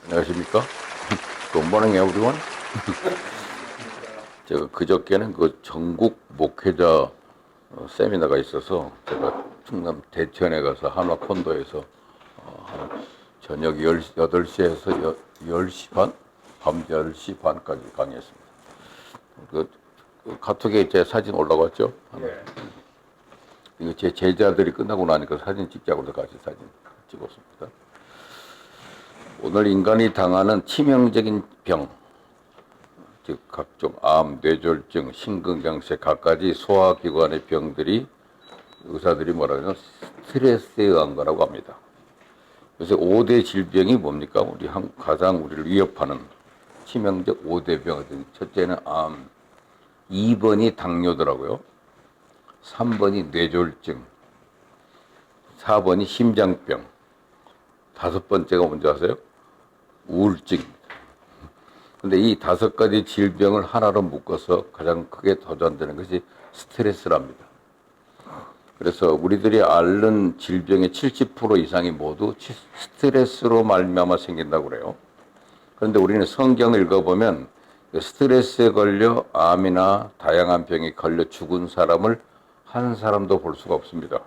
안녕하십니까? Good morning, everyone. 제가 그저께는 그 전국 목회자 세미나가 있어서 제가 충남 대천에 가서 한화콘도에서 저녁 8시에서 10시 반? 밤 10시 반까지 강의했습니다. 그 카톡에 제 사진 올라왔죠? 이거 제 제자들이 끝나고 나니까 사진 찍자고 해서 같이 사진 찍었습니다. 오늘 인간이 당하는 치명적인 병, 즉 각종 암, 뇌졸중, 심근경색, 각가지 소화기관의 병들이 의사들이 뭐라 그러냐 스트레스에 의한 거라고 합니다. 그래서 5대 질병이 뭡니까? 우리 가장 우리를 위협하는 치명적 5대 병. 첫째는 암, 2번이 당뇨더라고요. 3번이 뇌졸중, 4번이 심장병, 5번째가 뭔지 아세요? 우울증. 근데 이 5가지 질병을 하나로 묶어서 가장 크게 도전되는 것이 스트레스랍니다. 그래서 우리들이 앓는 질병의 70% 이상이 모두 스트레스로 말미암아 생긴다고 그래요. 그런데 우리는 성경을 읽어보면 스트레스에 걸려 암이나 다양한 병에 걸려 죽은 사람을 한 사람도 볼 수가 없습니다.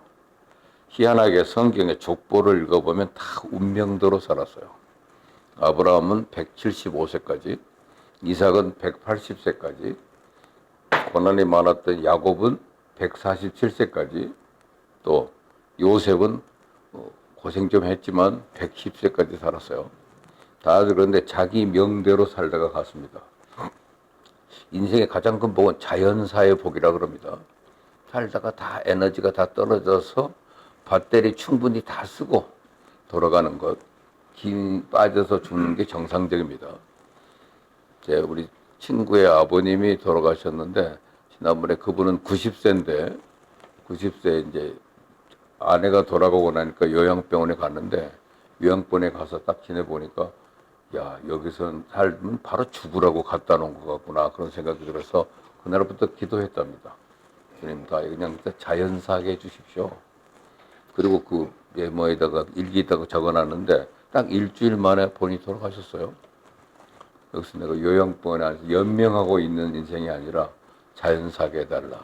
희한하게 성경의 족보를 읽어보면 다 운명대로 살았어요. 아브라함은 175세까지, 이삭은 180세까지, 고난이 많았던 야곱은 147세까지, 또 요셉은 고생 좀 했지만 110세까지 살았어요. 다들 그런데 자기 명대로 살다가 갔습니다. 인생의 가장 큰 복은 자연사의 복이라 그럽니다. 살다가 다 에너지가 다 떨어져서 배터리 충분히 다 쓰고 돌아가는 것, 힘 빠져서 죽는 게 정상적입니다. 우리 친구의 아버님이 돌아가셨는데 지난번에 그분은 90세인데 90세 이제 아내가 돌아가고 나니까 요양병원에 갔는데 요양병원에 가서 딱 지내보니까 야, 여기서 살면 바로 죽으라고 갖다 놓은 것 같구나 그런 생각이 들어서 그날부터 기도했답니다. 주님 다 그냥 자연사하게 해주십시오. 그리고 그 메모에다가 일기에다가 적어놨는데 딱 일주일 만에 본인이 돌아가셨어요. 여기서 내가 요양병원에 앉아서 연명하고 있는 인생이 아니라 자연사하게 해달라.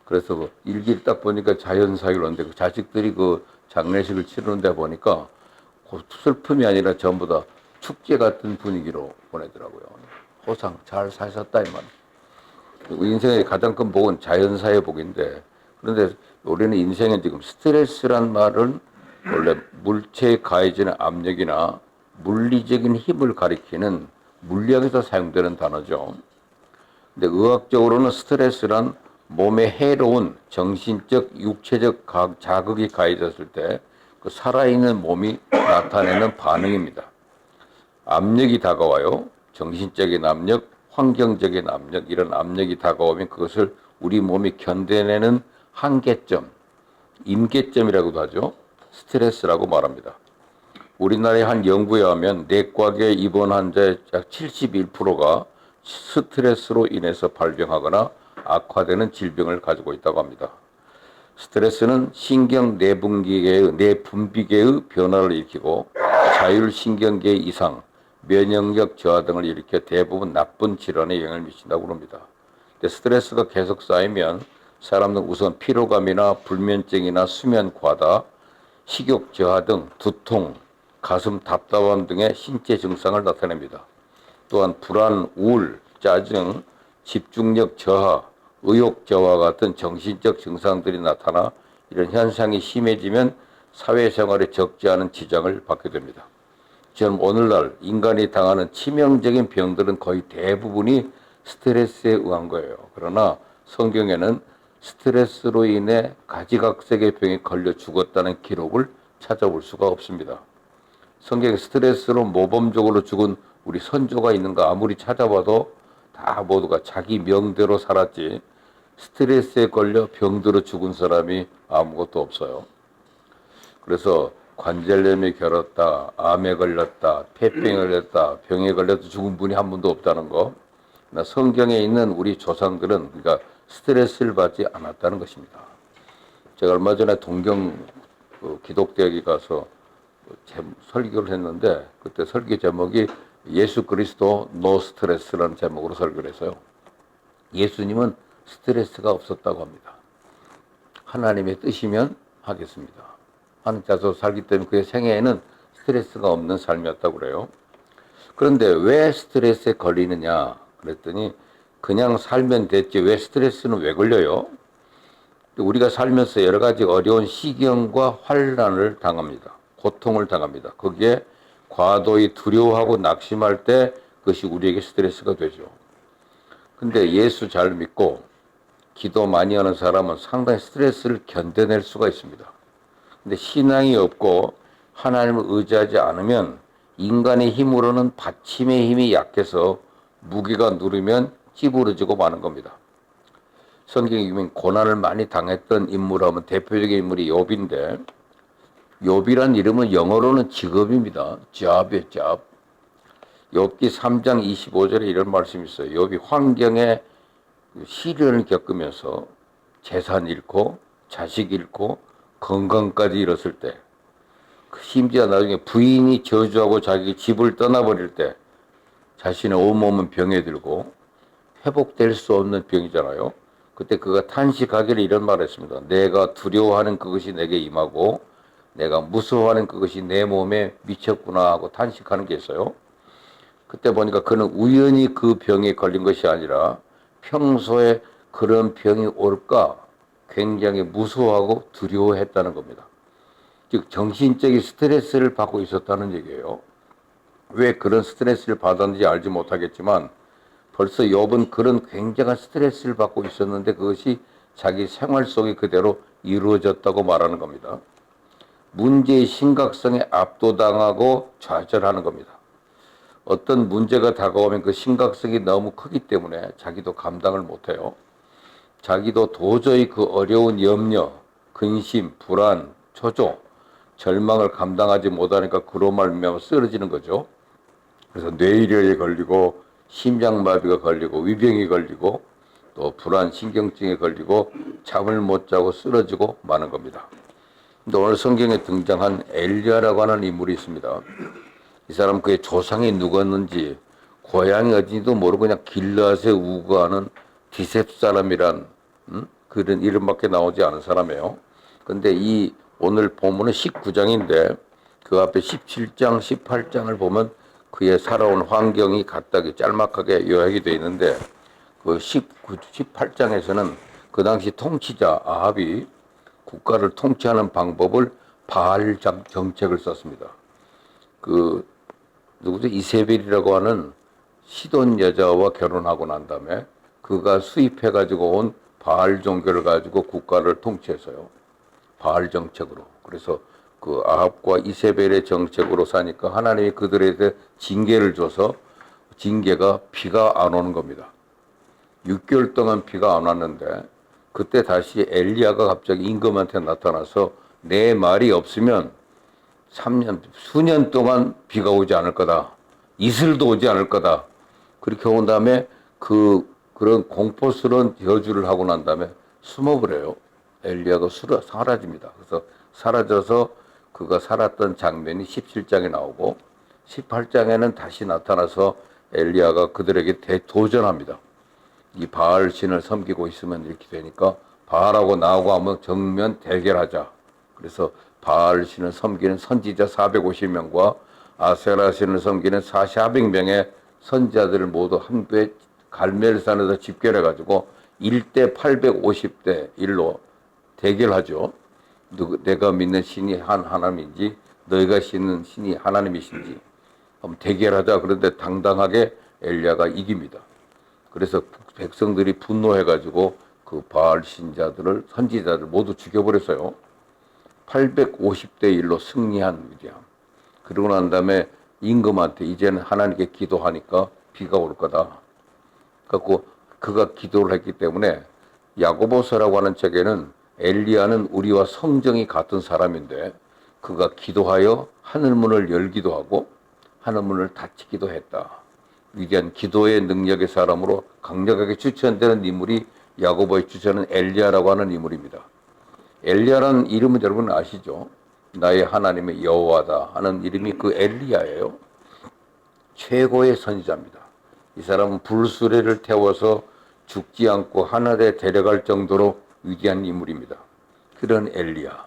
그래서 그 일기를 딱 보니까 자연사하게 그러는데 그 자식들이 그 장례식을 치르는데 보니까 그 슬픔이 아니라 전부 다 축제 같은 분위기로 보내더라고요. 호상 잘 사셨다 이 말. 인생의 가장 큰 복은 자연사의 복인데 그런데 우리는 인생에 지금 스트레스란 말은 원래 물체에 가해지는 압력이나 물리적인 힘을 가리키는 물리학에서 사용되는 단어죠. 근데 의학적으로는 스트레스란 몸에 해로운 정신적, 육체적 자극이 가해졌을 때 그 살아있는 몸이 나타내는 반응입니다. 압력이 다가와요. 정신적인 압력, 환경적인 압력, 이런 압력이 다가오면 그것을 우리 몸이 견뎌내는 한계점, 임계점이라고도 하죠. 스트레스라고 말합니다. 우리나라의 한 연구에 하면 내과계 입원 환자의 약 71%가 스트레스로 인해서 발병하거나 악화되는 질병을 가지고 있다고 합니다. 스트레스는 신경 내분비계의 변화를 일으키고 자율신경계 이상, 면역력 저하 등을 일으켜 대부분 나쁜 질환에 영향을 미친다고 합니다. 스트레스가 계속 쌓이면 사람은 우선 피로감이나 불면증이나 수면 과다, 식욕 저하 등 두통, 가슴 답답함 등의 신체 증상을 나타냅니다. 또한 불안, 우울, 짜증, 집중력 저하, 의욕 저하 같은 정신적 증상들이 나타나 이런 현상이 심해지면 사회생활에 적지 않은 지장을 받게 됩니다. 지금 오늘날 인간이 당하는 치명적인 병들은 거의 대부분이 스트레스에 의한 거예요. 그러나 성경에는 스트레스로 인해 가지각색의 병에 걸려 죽었다는 기록을 찾아볼 수가 없습니다. 성경에 스트레스로 모범적으로 죽은 우리 선조가 있는가 아무리 찾아봐도 다 모두가 자기 명대로 살았지 스트레스에 걸려 병들어 죽은 사람이 아무것도 없어요. 그래서 관절염에 걸렸다, 암에 걸렸다, 폐병에 걸렸다, 병에 걸려서 죽은 분이 한 분도 없다는 거. 성경에 있는 우리 조상들은 그러니까 스트레스를 받지 않았다는 것입니다. 제가 얼마 전에 동경 기독대학에 가서 설교를 했는데 그때 설교 제목이 예수 그리스도 노 스트레스라는 제목으로 설교를 했어요. 예수님은 스트레스가 없었다고 합니다. 하나님의 뜻이면 하겠습니다 하는 자세로 살기 때문에 그의 생애에는 스트레스가 없는 삶이었다고 그래요. 그런데 왜 스트레스에 걸리느냐 그랬더니 그냥 살면 됐지 왜 스트레스는 왜 걸려요? 우리가 살면서 여러 가지 어려운 시경과 환난을 당합니다. 고통을 당합니다. 거기에 과도히 두려워하고 낙심할 때 그것이 우리에게 스트레스가 되죠. 근데 예수 잘 믿고 기도 많이 하는 사람은 상당히 스트레스를 견뎌낼 수가 있습니다. 근데 신앙이 없고 하나님을 의지하지 않으면 인간의 힘으로는 받침의 힘이 약해서 무게가 누르면 찌부러지고 마는 겁니다. 성경에 보면 고난을 많이 당했던 인물하면 대표적인 인물이 욥인데 욥이란 이름은 영어로는 직업입니다. job이에요, job. 욥기 3장 25절에 이런 말씀이 있어요. 욥이 환경에 시련을 겪으면서 재산 잃고 자식 잃고 건강까지 잃었을 때 심지어 나중에 부인이 저주하고 자기 집을 떠나버릴 때 자신의 온몸은 병에 들고 회복될 수 없는 병이잖아요. 그때 그가 탄식하기를 이런 말을 했습니다. 내가 두려워하는 그것이 내게 임하고 내가 무서워하는 그것이 내 몸에 미쳤구나 하고 탄식하는 게 있어요. 그때 보니까 그는 우연히 그 병에 걸린 것이 아니라 평소에 그런 병이 올까 굉장히 무서워하고 두려워했다는 겁니다. 즉 정신적인 스트레스를 받고 있었다는 얘기예요. 왜 그런 스트레스를 받았는지 알지 못하겠지만 벌써 욥은 그런 굉장한 스트레스를 받고 있었는데 그것이 자기 생활 속에 그대로 이루어졌다고 말하는 겁니다. 문제의 심각성에 압도당하고 좌절하는 겁니다. 어떤 문제가 다가오면 그 심각성이 너무 크기 때문에 자기도 감당을 못해요. 자기도 도저히 그 어려운 염려, 근심, 불안, 초조, 절망을 감당하지 못하니까 그로 말미암아 쓰러지는 거죠. 그래서 뇌일혈에 걸리고 심장마비가 걸리고 위병이 걸리고 또 불안, 신경증에 걸리고 잠을 못 자고 쓰러지고 마는 겁니다. 근데 오늘 성경에 등장한 엘리야라고 하는 인물이 있습니다. 이 사람 그의 조상이 누구였는지 고향이 어딘지도 모르고 그냥 길르앗에 우거하는 디셉 사람이란 그런 이름밖에 나오지 않은 사람이에요. 근데 이 오늘 본문은 19장인데 그 앞에 17장, 18장을 보면 그의 살아온 환경이 각각이 짤막하게 요약이 되어 있는데 그 18장에서는 그 당시 통치자 아합이 국가를 통치하는 방법을 바알 정책을 썼습니다. 그 누구죠? 이세벨이라고 하는 시돈 여자와 결혼하고 난 다음에 그가 수입해 가지고 온 바알 종교를 가지고 국가를 통치했어요. 바알 정책으로. 그래서 그 아합과 이세벨의 정책으로 사니까 하나님이 그들에 대해 징계를 줘서 징계가 비가 안 오는 겁니다. 6개월 동안 비가 안 왔는데 그때 다시 엘리야가 갑자기 임금한테 나타나서 내 말이 없으면 3년, 수년 동안 비가 오지 않을 거다. 이슬도 오지 않을 거다. 그렇게 온 다음에 그런 공포스러운 저주를 하고 난 다음에 숨어버려요. 엘리야가 사라집니다. 그래서 사라져서 그가 살았던 장면이 17장에 나오고 18장에는 다시 나타나서 엘리야가 그들에게 도전합니다. 이 바알 신을 섬기고 있으면 이렇게 되니까 바알하고 나하고 한번 정면 대결하자. 그래서 바알 신을 섬기는 선지자 450명과 아세라 신을 섬기는 400명의 선지자들을 모두 함께 갈멜산에서 집결해가지고 1대 850대 1로 대결하죠. 내가 믿는 신이 하나님인지 너희가 믿는 신이 하나님이신지 한번 대결하자. 그런데 당당하게 엘리야가 이깁니다. 그래서 백성들이 분노해가지고 그 바알 신자들을 선지자들 모두 죽여버렸어요. 850대 1로 승리한 위대함. 그러고 난 다음에 임금한테 이제는 하나님께 기도하니까 비가 올 거다. 그래서 그가 기도를 했기 때문에 야고보서라고 하는 책에는 엘리야는 우리와 성정이 같은 사람인데 그가 기도하여 하늘문을 열기도 하고 하늘문을 닫히기도 했다. 위대한 기도의 능력의 사람으로 강력하게 추천되는 인물이 야고보의 추천은 엘리야라고 하는 인물입니다. 엘리야라는 이름은 여러분 아시죠? 나의 하나님의 여호와다 하는 이름이 그 엘리야예요. 최고의 선지자입니다. 이 사람은 불수레를 태워서 죽지 않고 하늘에 데려갈 정도로 위대한 인물입니다. 그런 엘리야.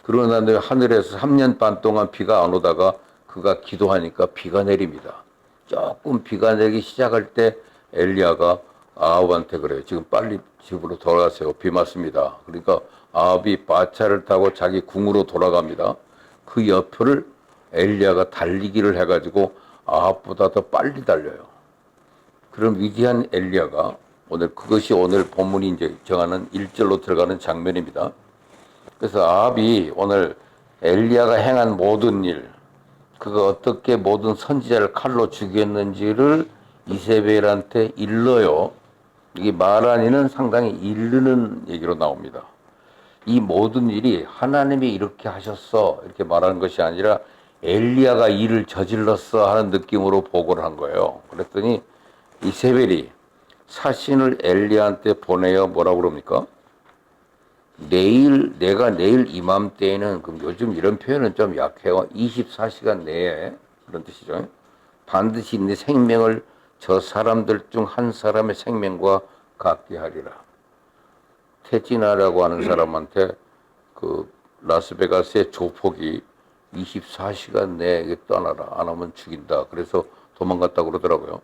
그러나 하늘에서 3년 반 동안 비가 안 오다가 그가 기도하니까 비가 내립니다. 조금 비가 내리기 시작할 때 엘리야가 아합한테 그래요. 지금 빨리 집으로 돌아가세요. 비 맞습니다. 그러니까 아합이 마차를 타고 자기 궁으로 돌아갑니다. 그 옆을 엘리야가 달리기를 해가지고 아합보다 더 빨리 달려요. 그런 위대한 엘리야가 그것이 오늘 본문이 이제 정하는 1절로 들어가는 장면입니다. 그래서 아합이 오늘 엘리야가 행한 모든 일, 그가 어떻게 모든 선지자를 칼로 죽였는지를 이세벨한테 일러요. 이게 말하니는 상당히 일르는 얘기로 나옵니다. 이 모든 일이 하나님이 이렇게 하셨어 이렇게 말하는 것이 아니라 엘리야가 일을 저질렀어 하는 느낌으로 보고를 한 거예요. 그랬더니 이세벨이 사신을 엘리야한테 보내어 뭐라고 그럽니까? 내가 내일 이맘때에는, 그럼 요즘 이런 표현은 좀 약해요. 24시간 내에, 그런 뜻이죠. 반드시 내 생명을 저 사람들 중 한 사람의 생명과 같게 하리라. 테지나라고 하는 사람한테 그 라스베가스의 조폭이 24시간 내에 떠나라. 안 하면 죽인다. 그래서 도망갔다고 그러더라고요.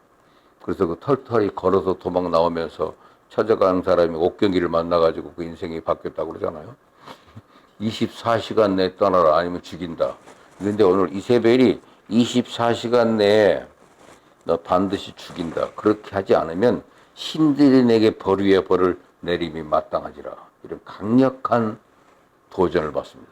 그래서 그 털털이 걸어서 도망 나오면서 찾아가는 사람이 옥경이를 만나가지고 그 인생이 바뀌었다고 그러잖아요. 24시간 내에 떠나라 아니면 죽인다. 그런데 오늘 이세벨이 24시간 내에 너 반드시 죽인다. 그렇게 하지 않으면 신들이 내게 벌 위에 벌을 내림이 마땅하지라. 이런 강력한 도전을 받습니다.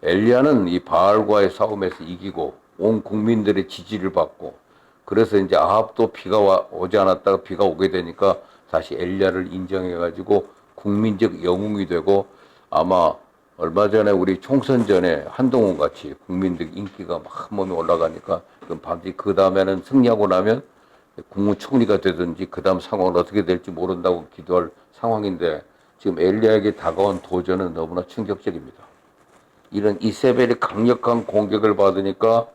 엘리야는 이 바알과의 싸움에서 이기고 온 국민들의 지지를 받고, 그래서 이제 아합도 비가 오지 않았다가 비가 오게 되니까 다시 엘리야를 인정해가지고 국민적 영웅이 되고, 아마 얼마 전에 우리 총선 전에 한동훈 같이 국민들 인기가 막 몸에 올라가니까 그럼 반드시 그 다음에는 승리하고 나면 국무총리가 되든지 그 다음 상황은 어떻게 될지 모른다고 기도할 상황인데, 지금 엘리야에게 다가온 도전은 너무나 충격적입니다. 이런 이세벨의 강력한 공격을 받으니까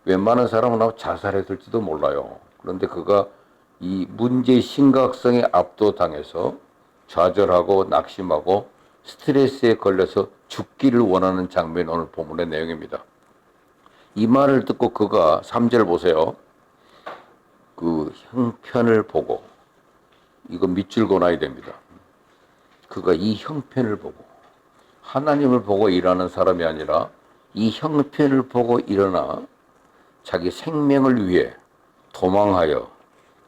웬만한 사람은 아마 자살했을지도 몰라요. 그런데 그가 이 문제의 심각성에 압도당해서 좌절하고 낙심하고 스트레스에 걸려서 죽기를 원하는 장면이 오늘 본문의 내용입니다. 이 말을 듣고 그가 3절 보세요. 그 형편을 보고, 이거 밑줄 그어놔야 됩니다. 그가 이 형편을 보고, 하나님을 보고 일하는 사람이 아니라 이 형편을 보고 일어나 자기 생명을 위해 도망하여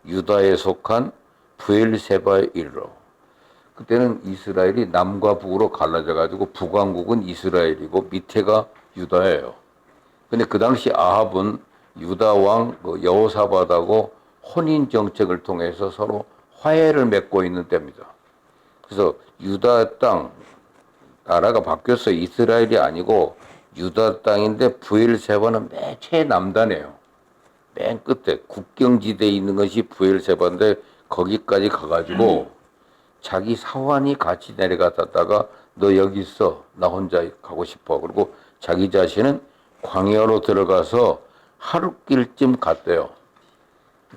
유다에 속한 브엘세바에 이르러, 그때는 이스라엘이 남과 북으로 갈라져 가지고 북왕국은 이스라엘이고 밑에가 유다예요. 근데 그 당시 아합은 유다 왕 여호사밧하고 혼인 정책을 통해서 서로 화해를 맺고 있는 때입니다. 그래서 유다 땅, 나라가 바뀌었어요. 이스라엘이 아니고 유다 땅인데 브엘세바는 맨 최남단이에요. 맨 끝에 국경지대에 있는 것이 브엘세바인데 거기까지 가가지고 자기 사환이 같이 내려갔다가 너 여기 있어. 나 혼자 가고 싶어. 그리고 자기 자신은 광야로 들어가서 하룻길쯤 갔대요.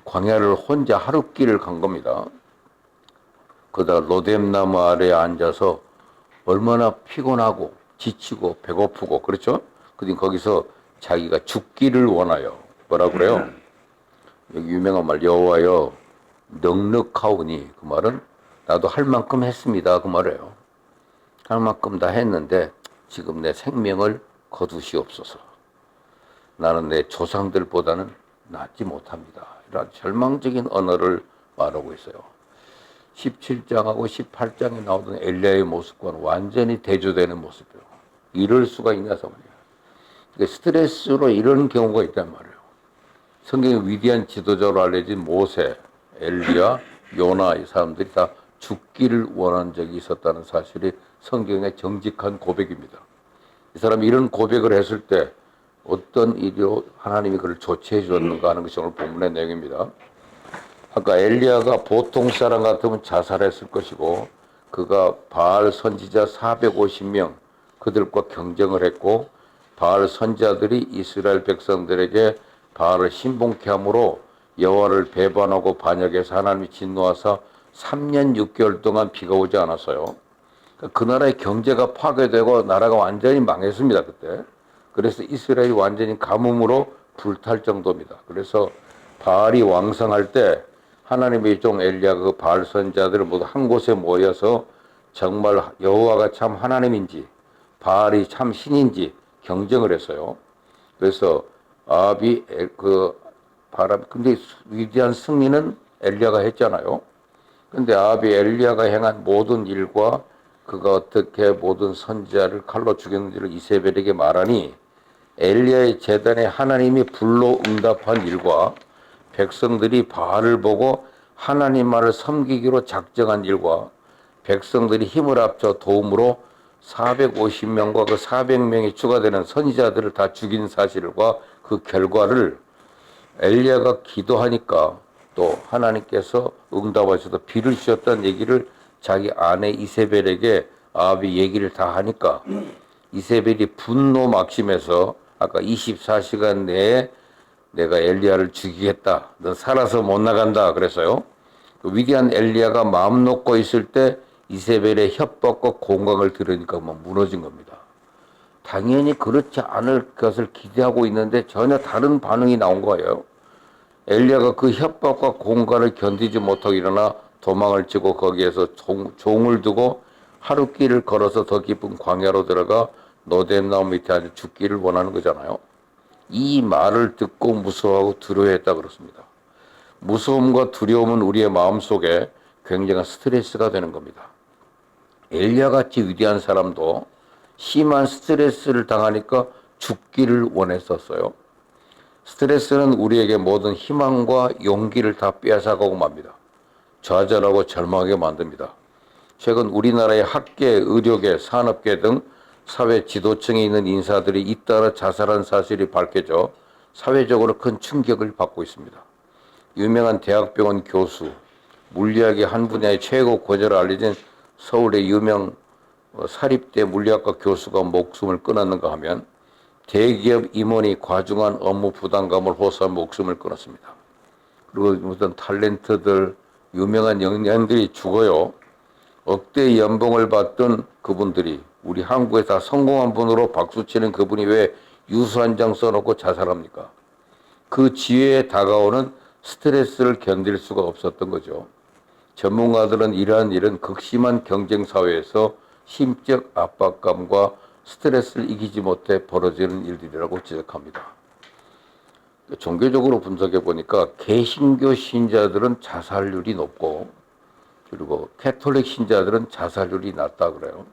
광야를 혼자 하룻길을 간 겁니다. 그러다 로뎀나무 아래에 앉아서 얼마나 피곤하고 지치고 배고프고 그렇죠? 근데 거기서 자기가 죽기를 원하여 뭐라 그래요? 여기 유명한 말 여호와여 넉넉하오니, 그 말은 나도 할 만큼 했습니다 그 말이에요. 할 만큼 다 했는데 지금 내 생명을 거두시옵소서. 나는 내 조상들보다는 낫지 못합니다. 이런 절망적인 언어를 말하고 있어요. 17장하고 18장에 나오던 엘리야의 모습과는 완전히 대조되는 모습이에요. 이럴 수가 있냐서 말이에요. 그러니까 스트레스로 이런 경우가 있단 말이에요. 성경의 위대한 지도자로 알려진 모세, 엘리야, 요나, 이 사람들이 다 죽기를 원한 적이 있었다는 사실이 성경의 정직한 고백입니다. 이 사람이 이런 고백을 했을 때 어떤 일로 하나님이 그를 조치해 주었는가 하는 것이 오늘 본문의 내용입니다. 아까 엘리야가 보통 사람 같으면 자살했을 것이고, 그가 바알 선지자 450명, 그들과 경쟁을 했고 바알 선지자들이 이스라엘 백성들에게 바알을 신봉케 함으로 여호와를 배반하고 반역해서 하나님이 진노하사 3년 6개월 동안 비가 오지 않았어요. 그 나라의 경제가 파괴되고 나라가 완전히 망했습니다. 그때. 그래서 이스라엘이 완전히 가뭄으로 불탈 정도입니다. 그래서 바알이 왕성할 때 하나님의 종 엘리야가 그 바알 선지자들을 모두 한 곳에 모여서 정말 여호와가 참 하나님인지 바알이 참 신인지 경쟁을 했어요. 그래서 아합이 근데 위대한 승리는 엘리야가 했잖아요. 근데 아합이 엘리야가 행한 모든 일과 그가 어떻게 모든 선지자를 칼로 죽였는지를 이세벨에게 말하니 엘리야의 제단에 하나님이 불로 응답한 일과 백성들이 바알을 보고 하나님 말을 섬기기로 작정한 일과 백성들이 힘을 합쳐 도움으로 450명과 그 400명이 추가되는 선지자들을 다 죽인 사실과 그 결과를 엘리야가 기도하니까 또 하나님께서 응답하셔서 비를 주셨다는 얘기를 자기 아내 이세벨에게 아합이 얘기를 다 하니까 이세벨이 분노 막심해서 아까 24시간 내에 내가 엘리야를 죽이겠다. 넌 살아서 못 나간다. 그래서요. 그 위대한 엘리야가 마음 놓고 있을 때 이세벨의 협박과 공강을 들으니까 뭐 무너진 겁니다. 당연히 그렇지 않을 것을 기대하고 있는데 전혀 다른 반응이 나온 거예요. 엘리야가 그 협박과 공갈을 견디지 못하고 일어나 도망을 치고 거기에서 종을 두고 하룻길을 걸어서 더 깊은 광야로 들어가 노뎀나무 밑에 앉아 죽기를 원하는 거잖아요. 이 말을 듣고 무서워하고 두려워했다 그렇습니다. 무서움과 두려움은 우리의 마음속에 굉장한 스트레스가 되는 겁니다. 엘리야같이 위대한 사람도 심한 스트레스를 당하니까 죽기를 원했었어요. 스트레스는 우리에게 모든 희망과 용기를 다 빼앗아가고 맙니다. 좌절하고 절망하게 만듭니다. 최근 우리나라의 학계, 의료계, 산업계 등 사회 지도층에 있는 인사들이 잇따라 자살한 사실이 밝혀져 사회적으로 큰 충격을 받고 있습니다. 유명한 대학병원 교수, 물리학의 한 분야의 최고 고재로 알려진 서울의 유명 사립대 물리학과 교수가 목숨을 끊었는가 하면 대기업 임원이 과중한 업무 부담감을 호소한 목숨을 끊었습니다. 그리고 무슨 탤런트들, 유명한 연예인들이 죽어요. 억대 연봉을 받던 그분들이 우리 한국에 다 성공한 분으로 박수치는 그분이 왜 유서 한 장 써놓고 자살합니까? 그 지혜에 다가오는 스트레스를 견딜 수가 없었던 거죠. 전문가들은 이러한 일은 극심한 경쟁 사회에서 심적 압박감과 스트레스를 이기지 못해 벌어지는 일들이라고 지적합니다. 종교적으로 분석해 보니까 개신교 신자들은 자살률이 높고 그리고 캐톨릭 신자들은 자살률이 낮다 그래요.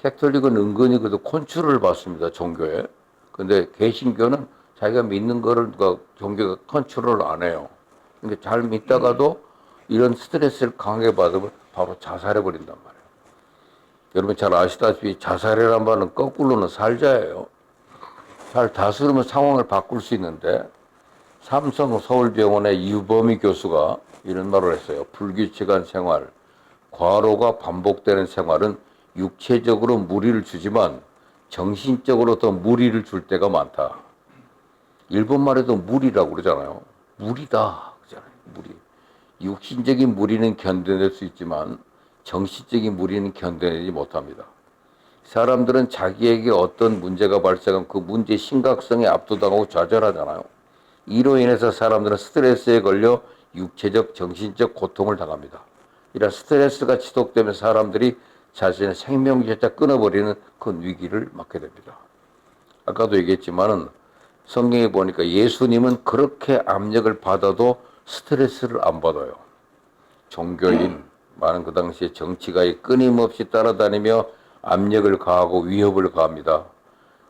캐톨릭은 은근히 그래도 컨트롤을 받습니다, 종교에. 근데 개신교는 자기가 믿는 거를 종교가 컨트롤 안 해요. 그러니까 잘 믿다가도 이런 스트레스를 강하게 받으면 바로 자살해 버린단 말이에요. 여러분 잘 아시다시피 자살이란 말은 거꾸로는 살자예요. 잘 다스리면 상황을 바꿀 수 있는데 삼성 서울병원의 유범희 교수가 이런 말을 했어요. 불규칙한 생활, 과로가 반복되는 생활은 육체적으로 무리를 주지만 정신적으로 더 무리를 줄 때가 많다. 일본말에도 무리라고 그러잖아요. 무리다 그러잖아요. 무리. 육신적인 무리는 견뎌낼 수 있지만 정신적인 무리는 견뎌내지 못합니다. 사람들은 자기에게 어떤 문제가 발생하면 그 문제의 심각성에 압도당하고 좌절하잖아요. 이로 인해서 사람들은 스트레스에 걸려 육체적, 정신적 고통을 당합니다. 이런 스트레스가 지속되면 사람들이 자신의 생명조차 끊어버리는 큰 위기를 맞게 됩니다. 아까도 얘기했지만은 성경에 보니까 예수님은 그렇게 압력을 받아도 스트레스를 안 받아요. 종교인, 많은 그 당시에 정치가에 끊임없이 따라다니며 압력을 가하고 위협을 가합니다.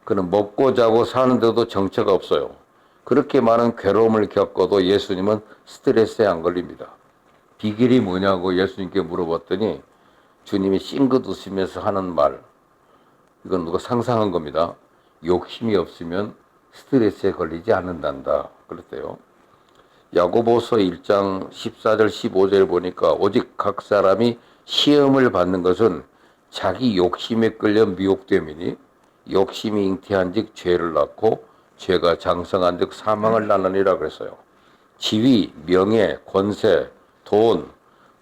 그는 먹고 자고 사는데도 정처가 없어요. 그렇게 많은 괴로움을 겪어도 예수님은 스트레스에 안 걸립니다. 비결이 뭐냐고 예수님께 물어봤더니 주님이 싱긋 웃으면서 하는 말, 이건 누가 상상한 겁니다. 욕심이 없으면 스트레스에 걸리지 않는단다. 그랬대요. 야고보서 1장 14절 15절 보니까 오직 각 사람이 시험을 받는 것은 자기 욕심에 끌려 미혹됨이니 욕심이 잉태한즉 죄를 낳고 죄가 장성한즉 사망을 낳느니라 그랬어요. 지위, 명예, 권세, 돈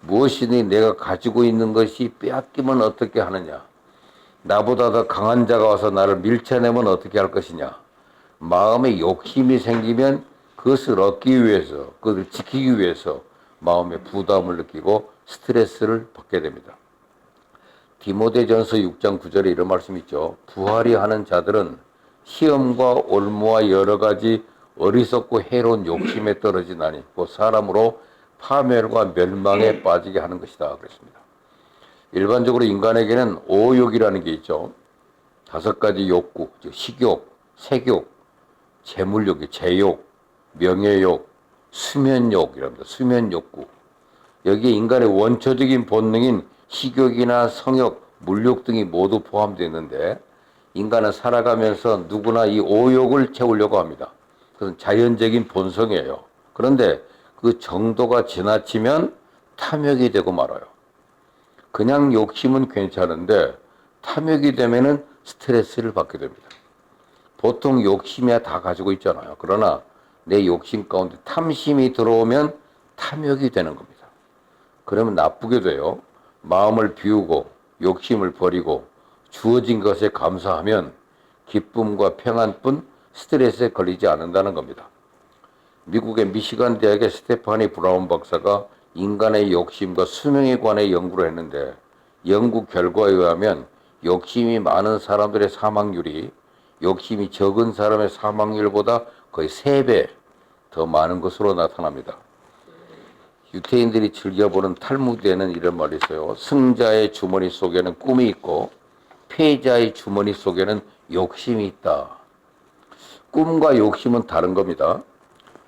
무엇이니 내가 가지고 있는 것이 빼앗기면 어떻게 하느냐? 나보다 더 강한 자가 와서 나를 밀쳐내면 어떻게 할 것이냐? 마음에 욕심이 생기면 그것을 얻기 위해서, 그것을 지키기 위해서 마음에 부담을 느끼고 스트레스를 받게 됩니다. 디모데전서 6장 9절에 이런 말씀이 있죠. 부활이 하는 자들은 시험과 올무와 여러 가지 어리석고 해로운 욕심에 떨어지나니 그 사람으로 파멸과 멸망에 빠지게 하는 것이다 그랬습니다. 일반적으로 인간에게는 오욕이라는 게 있죠. 5가지 욕구, 즉 식욕, 색욕, 재물욕, 재욕, 명예욕, 수면욕이랍니다. 수면욕구. 여기에 인간의 원초적인 본능인 식욕이나 성욕, 물욕 등이 모두 포함되어 있는데 인간은 살아가면서 누구나 이 오욕을 채우려고 합니다. 그것은 자연적인 본성이에요. 그런데 그 정도가 지나치면 탐욕이 되고 말아요. 그냥 욕심은 괜찮은데 탐욕이 되면은 스트레스를 받게 됩니다. 보통 욕심이야 다 가지고 있잖아요. 그러나 내 욕심 가운데 탐심이 들어오면 탐욕이 되는 겁니다. 그러면 나쁘게 돼요. 마음을 비우고 욕심을 버리고 주어진 것에 감사하면 기쁨과 평안뿐 스트레스에 걸리지 않는다는 겁니다. 미국의 미시간 대학의 스테파니 브라운 박사가 인간의 욕심과 수명에 관해 연구를 했는데 연구 결과에 의하면 욕심이 많은 사람들의 사망률이 욕심이 적은 사람의 사망률보다 거의 3배 더 많은 것으로 나타납니다. 유태인들이 즐겨보는 탈무드에는 이런 말이 있어요. 승자의 주머니 속에는 꿈이 있고 패자의 주머니 속에는 욕심이 있다. 꿈과 욕심은 다른 겁니다.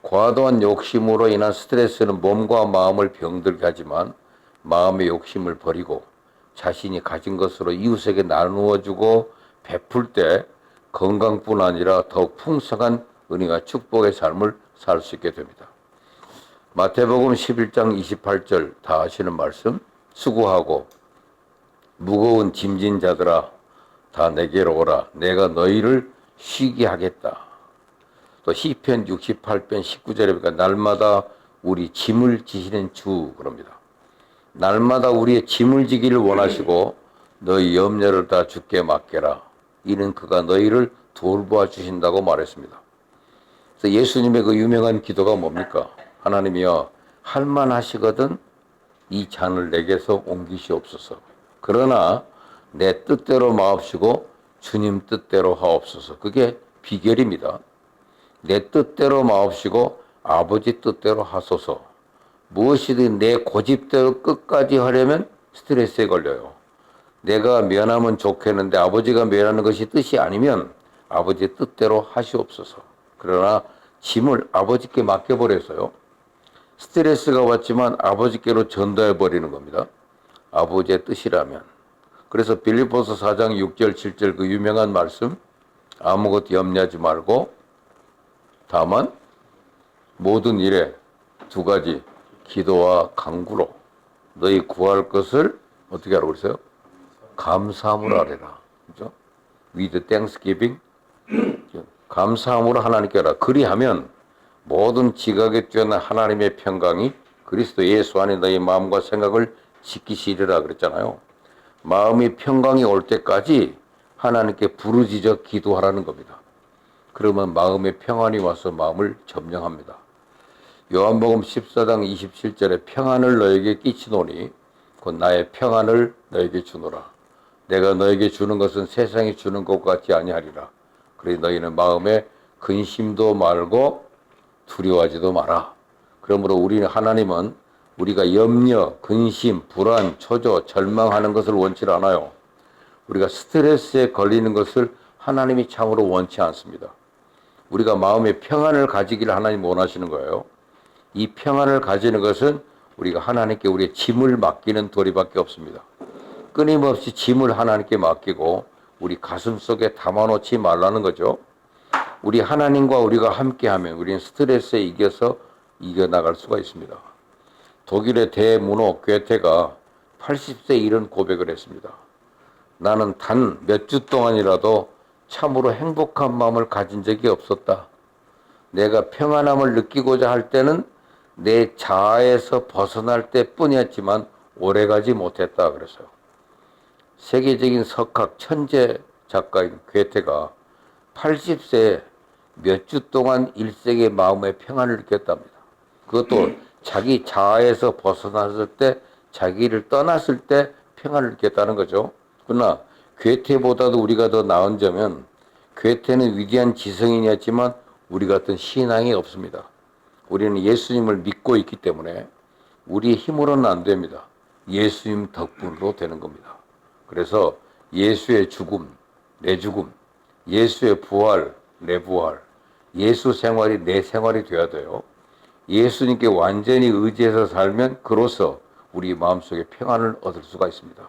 과도한 욕심으로 인한 스트레스는 몸과 마음을 병들게 하지만 마음의 욕심을 버리고 자신이 가진 것으로 이웃에게 나누어주고 베풀 때 건강뿐 아니라 더욱 풍성한 은혜와 축복의 삶을 살 수 있게 됩니다. 마태복음 11장 28절 다 아시는 말씀. 수고하고 무거운 짐진 자들아 다 내게로 오라. 내가 너희를 쉬게 하겠다. 또 시편 68편 19절에 보니까 날마다 우리 짐을 지시는 주 그럽니다. 날마다 우리의 짐을 지기를 원하시고 너희 염려를 다 주께 맡겨라. 이는 그가 너희를 돌보아 주신다고 말했습니다. 그래서 예수님의 그 유명한 기도가 뭡니까? 하나님이여 할만하시거든 이 잔을 내게서 옮기시옵소서. 그러나 내 뜻대로 마옵시고 주님 뜻대로 하옵소서. 그게 비결입니다. 내 뜻대로 마옵시고 아버지 뜻대로 하소서. 무엇이든 내 고집대로 끝까지 하려면 스트레스에 걸려요. 내가 면하면 좋겠는데 아버지가 면하는 것이 뜻이 아니면 아버지 뜻대로 하시옵소서. 그러나 짐을 아버지께 맡겨버렸어요. 스트레스가 왔지만 아버지께로 전달해버리는 겁니다. 아버지의 뜻이라면. 그래서 빌립보서 4장 6절 7절 그 유명한 말씀 아무것도 염려하지 말고 다만 모든 일에 2가지 기도와 간구로 너희 구할 것을 어떻게 하라고 그랬어요? 감사함으로 하래라. 그죠? With thanksgiving. 감사함으로 하나님께 하라. 그리하면 모든 지각에 뛰어난 하나님의 평강이 그리스도 예수 안에 너희 마음과 생각을 지키시리라 그랬잖아요. 마음이 평강이 올 때까지 하나님께 부르짖어 기도하라는 겁니다. 그러면 마음의 평안이 와서 마음을 점령합니다. 요한복음 14장 27절에 평안을 너에게 끼치노니 곧 나의 평안을 너에게 주노라. 내가 너에게 주는 것은 세상이 주는 것 같지 아니하리라. 그래 너희는 마음에 근심도 말고 두려워하지도 마라. 그러므로 우리는 하나님은 우리가 염려, 근심, 불안, 초조, 절망하는 것을 원치 않아요. 우리가 스트레스에 걸리는 것을 하나님이 참으로 원치 않습니다. 우리가 마음의 평안을 가지기를 하나님 원하시는 거예요. 이 평안을 가지는 것은 우리가 하나님께 우리의 짐을 맡기는 도리밖에 없습니다. 끊임없이 짐을 하나님께 맡기고 우리 가슴 속에 담아놓지 말라는 거죠. 우리 하나님과 우리가 함께하면 우리는 스트레스에 이겨나갈 수가 있습니다. 독일의 대문호 괴테가 80세 이른 고백을 했습니다. 나는 단 몇 주 동안이라도 참으로 행복한 마음을 가진 적이 없었다. 내가 평안함을 느끼고자 할 때는 내 자아에서 벗어날 때뿐이었지만 오래가지 못했다 그랬어요. 세계적인 석학 천재 작가인 괴테가 80세에 몇 주 동안 일생의 마음의 평안을 느꼈답니다. 그것도 자기 자아에서 벗어났을 때, 자기를 떠났을 때 평안을 느꼈다는 거죠. 그러나 괴테보다도 우리가 더 나은 점은 괴테는 위대한 지성인이었지만 우리 같은 신앙이 없습니다. 우리는 예수님을 믿고 있기 때문에 우리의 힘으로는 안 됩니다. 예수님 덕분으로 되는 겁니다. 그래서 예수의 죽음, 내 죽음, 예수의 부활, 내 부활, 예수 생활이 내 생활이 되어야 돼요. 예수님께 완전히 의지해서 살면 그로써 우리 마음속에 평안을 얻을 수가 있습니다.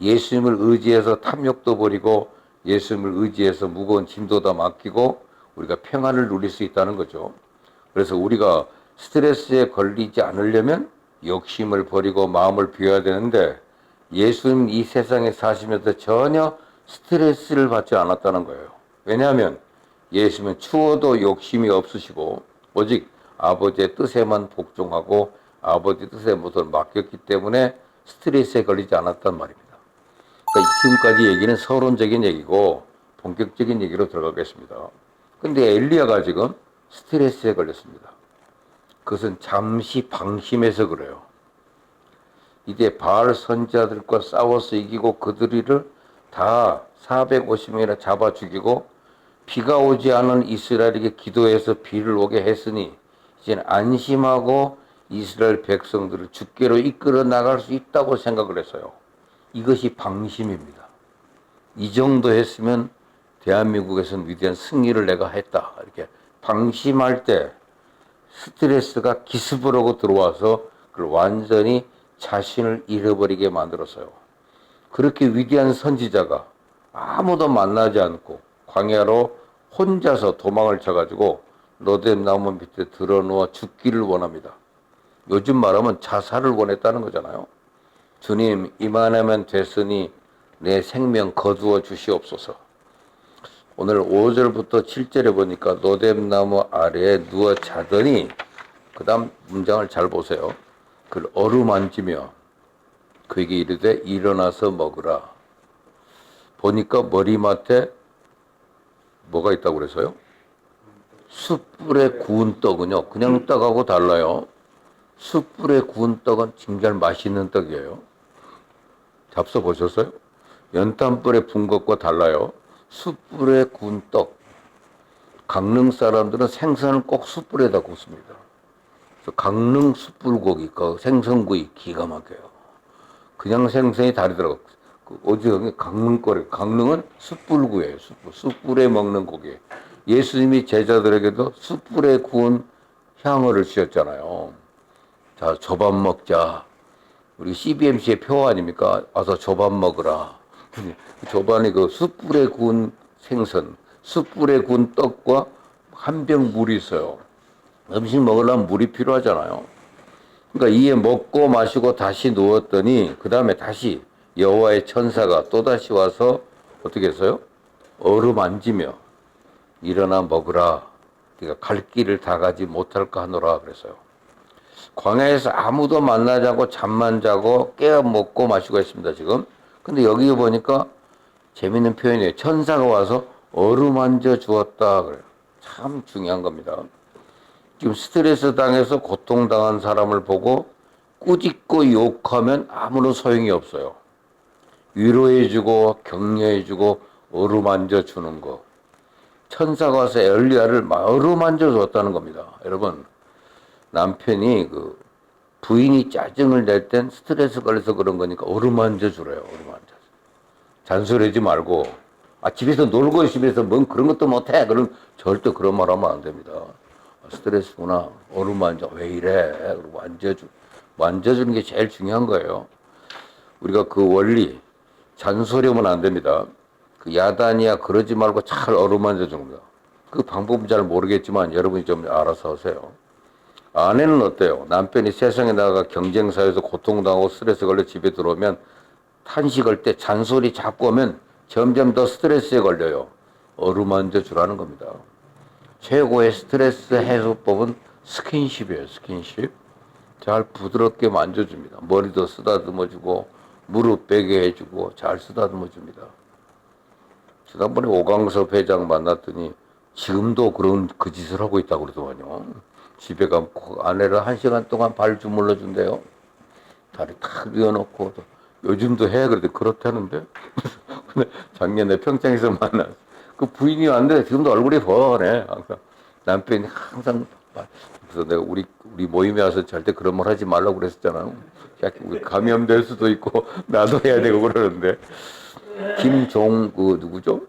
예수님을 의지해서 탐욕도 버리고 예수님을 의지해서 무거운 짐도 다 맡기고 우리가 평안을 누릴 수 있다는 거죠. 그래서 우리가 스트레스에 걸리지 않으려면 욕심을 버리고 마음을 비워야 되는데 예수님 이 세상에 사시면서 전혀 스트레스를 받지 않았다는 거예요. 왜냐하면 예수님은 추워도 욕심이 없으시고 오직 아버지의 뜻에만 복종하고 아버지 뜻에 모든 맡겼기 때문에 스트레스에 걸리지 않았단 말입니다. 그러니까 지금까지 얘기는 서론적인 얘기고 본격적인 얘기로 들어가겠습니다. 근데 엘리야가 지금 스트레스에 걸렸습니다. 그것은 잠시 방심해서 그래요. 이제 바알 선지자들과 싸워서 이기고 그들을 다 450명이나 잡아 죽이고 비가 오지 않은 이스라엘에게 기도해서 비를 오게 했으니 이제는 안심하고 이스라엘 백성들을 주께로 이끌어 나갈 수 있다고 생각을 했어요. 이것이 방심입니다. 이 정도 했으면 대한민국에서는 위대한 승리를 내가 했다. 이렇게 방심할 때 스트레스가 기습으로 들어와서 그걸 완전히 자신을 잃어버리게 만들었어요. 그렇게 위대한 선지자가 아무도 만나지 않고 광야로 혼자서 도망을 쳐가지고 로뎀 나무 밑에 들어누워 죽기를 원합니다. 요즘 말하면 자살을 원했다는 거잖아요. 주님, 이만하면 됐으니 내 생명 거두어 주시옵소서. 오늘 5절부터 7절에 보니까 로뎀 나무 아래에 누워 자더니 그 다음 문장을 잘 보세요. 그를 어루만지며 그에게 이르되 일어나서 먹으라. 보니까 머리맡에 뭐가 있다고 그래서요? 숯불에 구운 떡은요, 그냥 떡하고 달라요. 숯불에 구운 떡은 정말 맛있는 떡이에요. 잡숴 보셨어요? 연탄불에 구운 것과 달라요. 숯불에 구운 떡. 강릉 사람들은 생선을 꼭 숯불에다 굽습니다. 그래서 강릉 숯불고기, 그 생선구이 기가 막혀요. 그냥 생선이 다르더라고요. 어디 강릉 거래. 강릉은 숯불구이에요. 숯불에 먹는 고기. 예수님이 제자들에게도 숯불에 구운 향어를 주셨잖아요. 자, 저밥 먹자. 우리 CBMC의 표 아닙니까? 와서 저밥 먹으라. 저반에 그 숯불에 구운 생선, 숯불에 구운 떡과 한 병 물이 있어요. 음식 먹으려면 물이 필요하잖아요. 그러니까 이에 먹고 마시고 다시 누웠더니 그 다음에 다시 여호와의 천사가 또다시 와서 어떻게 했어요? 어루만지며 일어나 먹으라. 네가 갈 길을 다 가지 못할까 하노라 그랬어요. 광야에서 아무도 만나지 않고 잠만 자고 깨어 먹고 마시고 했습니다, 지금. 근데 여기 보니까 재밌는 표현이에요. 천사가 와서 어루만져 주었다 그래요. 참 중요한 겁니다. 지금 스트레스 당해서 고통당한 사람을 보고 꾸짖고 욕하면 아무런 소용이 없어요. 위로해주고 격려해주고 어루만져 주는 거. 천사가 와서 엘리야를 어루만져 줬다는 겁니다. 여러분, 남편이 그 부인이 짜증을 낼 땐 스트레스 걸려서 그런 거니까 어루만져 주래요. 어루만져. 잔소리하지 말고 집에서 놀고 집에서 뭔 그런 것도 못해. 그럼 절대 그런 말 하면 안 됩니다. 스트레스구나. 어루만져. 왜 이래? 그리고 만져주는 게 제일 중요한 거예요. 우리가 그 원리 잔소리하면 안 됩니다. 그 야단이야 그러지 말고 잘 어루만져 주는 겁니다. 그 방법은 잘 모르겠지만 여러분이 좀 알아서 하세요. 아내는 어때요? 남편이 세상에 나가 경쟁사에서 고통당하고 스트레스 걸려 집에 들어오면 탄식할 때 잔소리 자꾸 하면 점점 더 스트레스에 걸려요. 어루만져 주라는 겁니다. 최고의 스트레스 해소법은 스킨십이에요. 스킨십. 잘 부드럽게 만져줍니다. 머리도 쓰다듬어주고 무릎 베게 해주고 잘 쓰다듬어줍니다. 지난번에 오광섭 회장 만났더니 지금도 그런 그 짓을 하고 있다고 그러더만요. 집에 가면 아내를 1시간 동안 발 주물러 준대요. 다리 탁 뉘어놓고 요즘도 해. 그래도 그렇다는데. 근데 작년에 평창에서 만났어. 그 부인이 왔는데 지금도 얼굴이 훤해. 항상 남편이 항상. 그래서 내가 우리 모임에 와서 절대 그런 말 하지 말라고 그랬었잖아요. 감염될 수도 있고 나도 해야 되고 그러는데. 누구죠?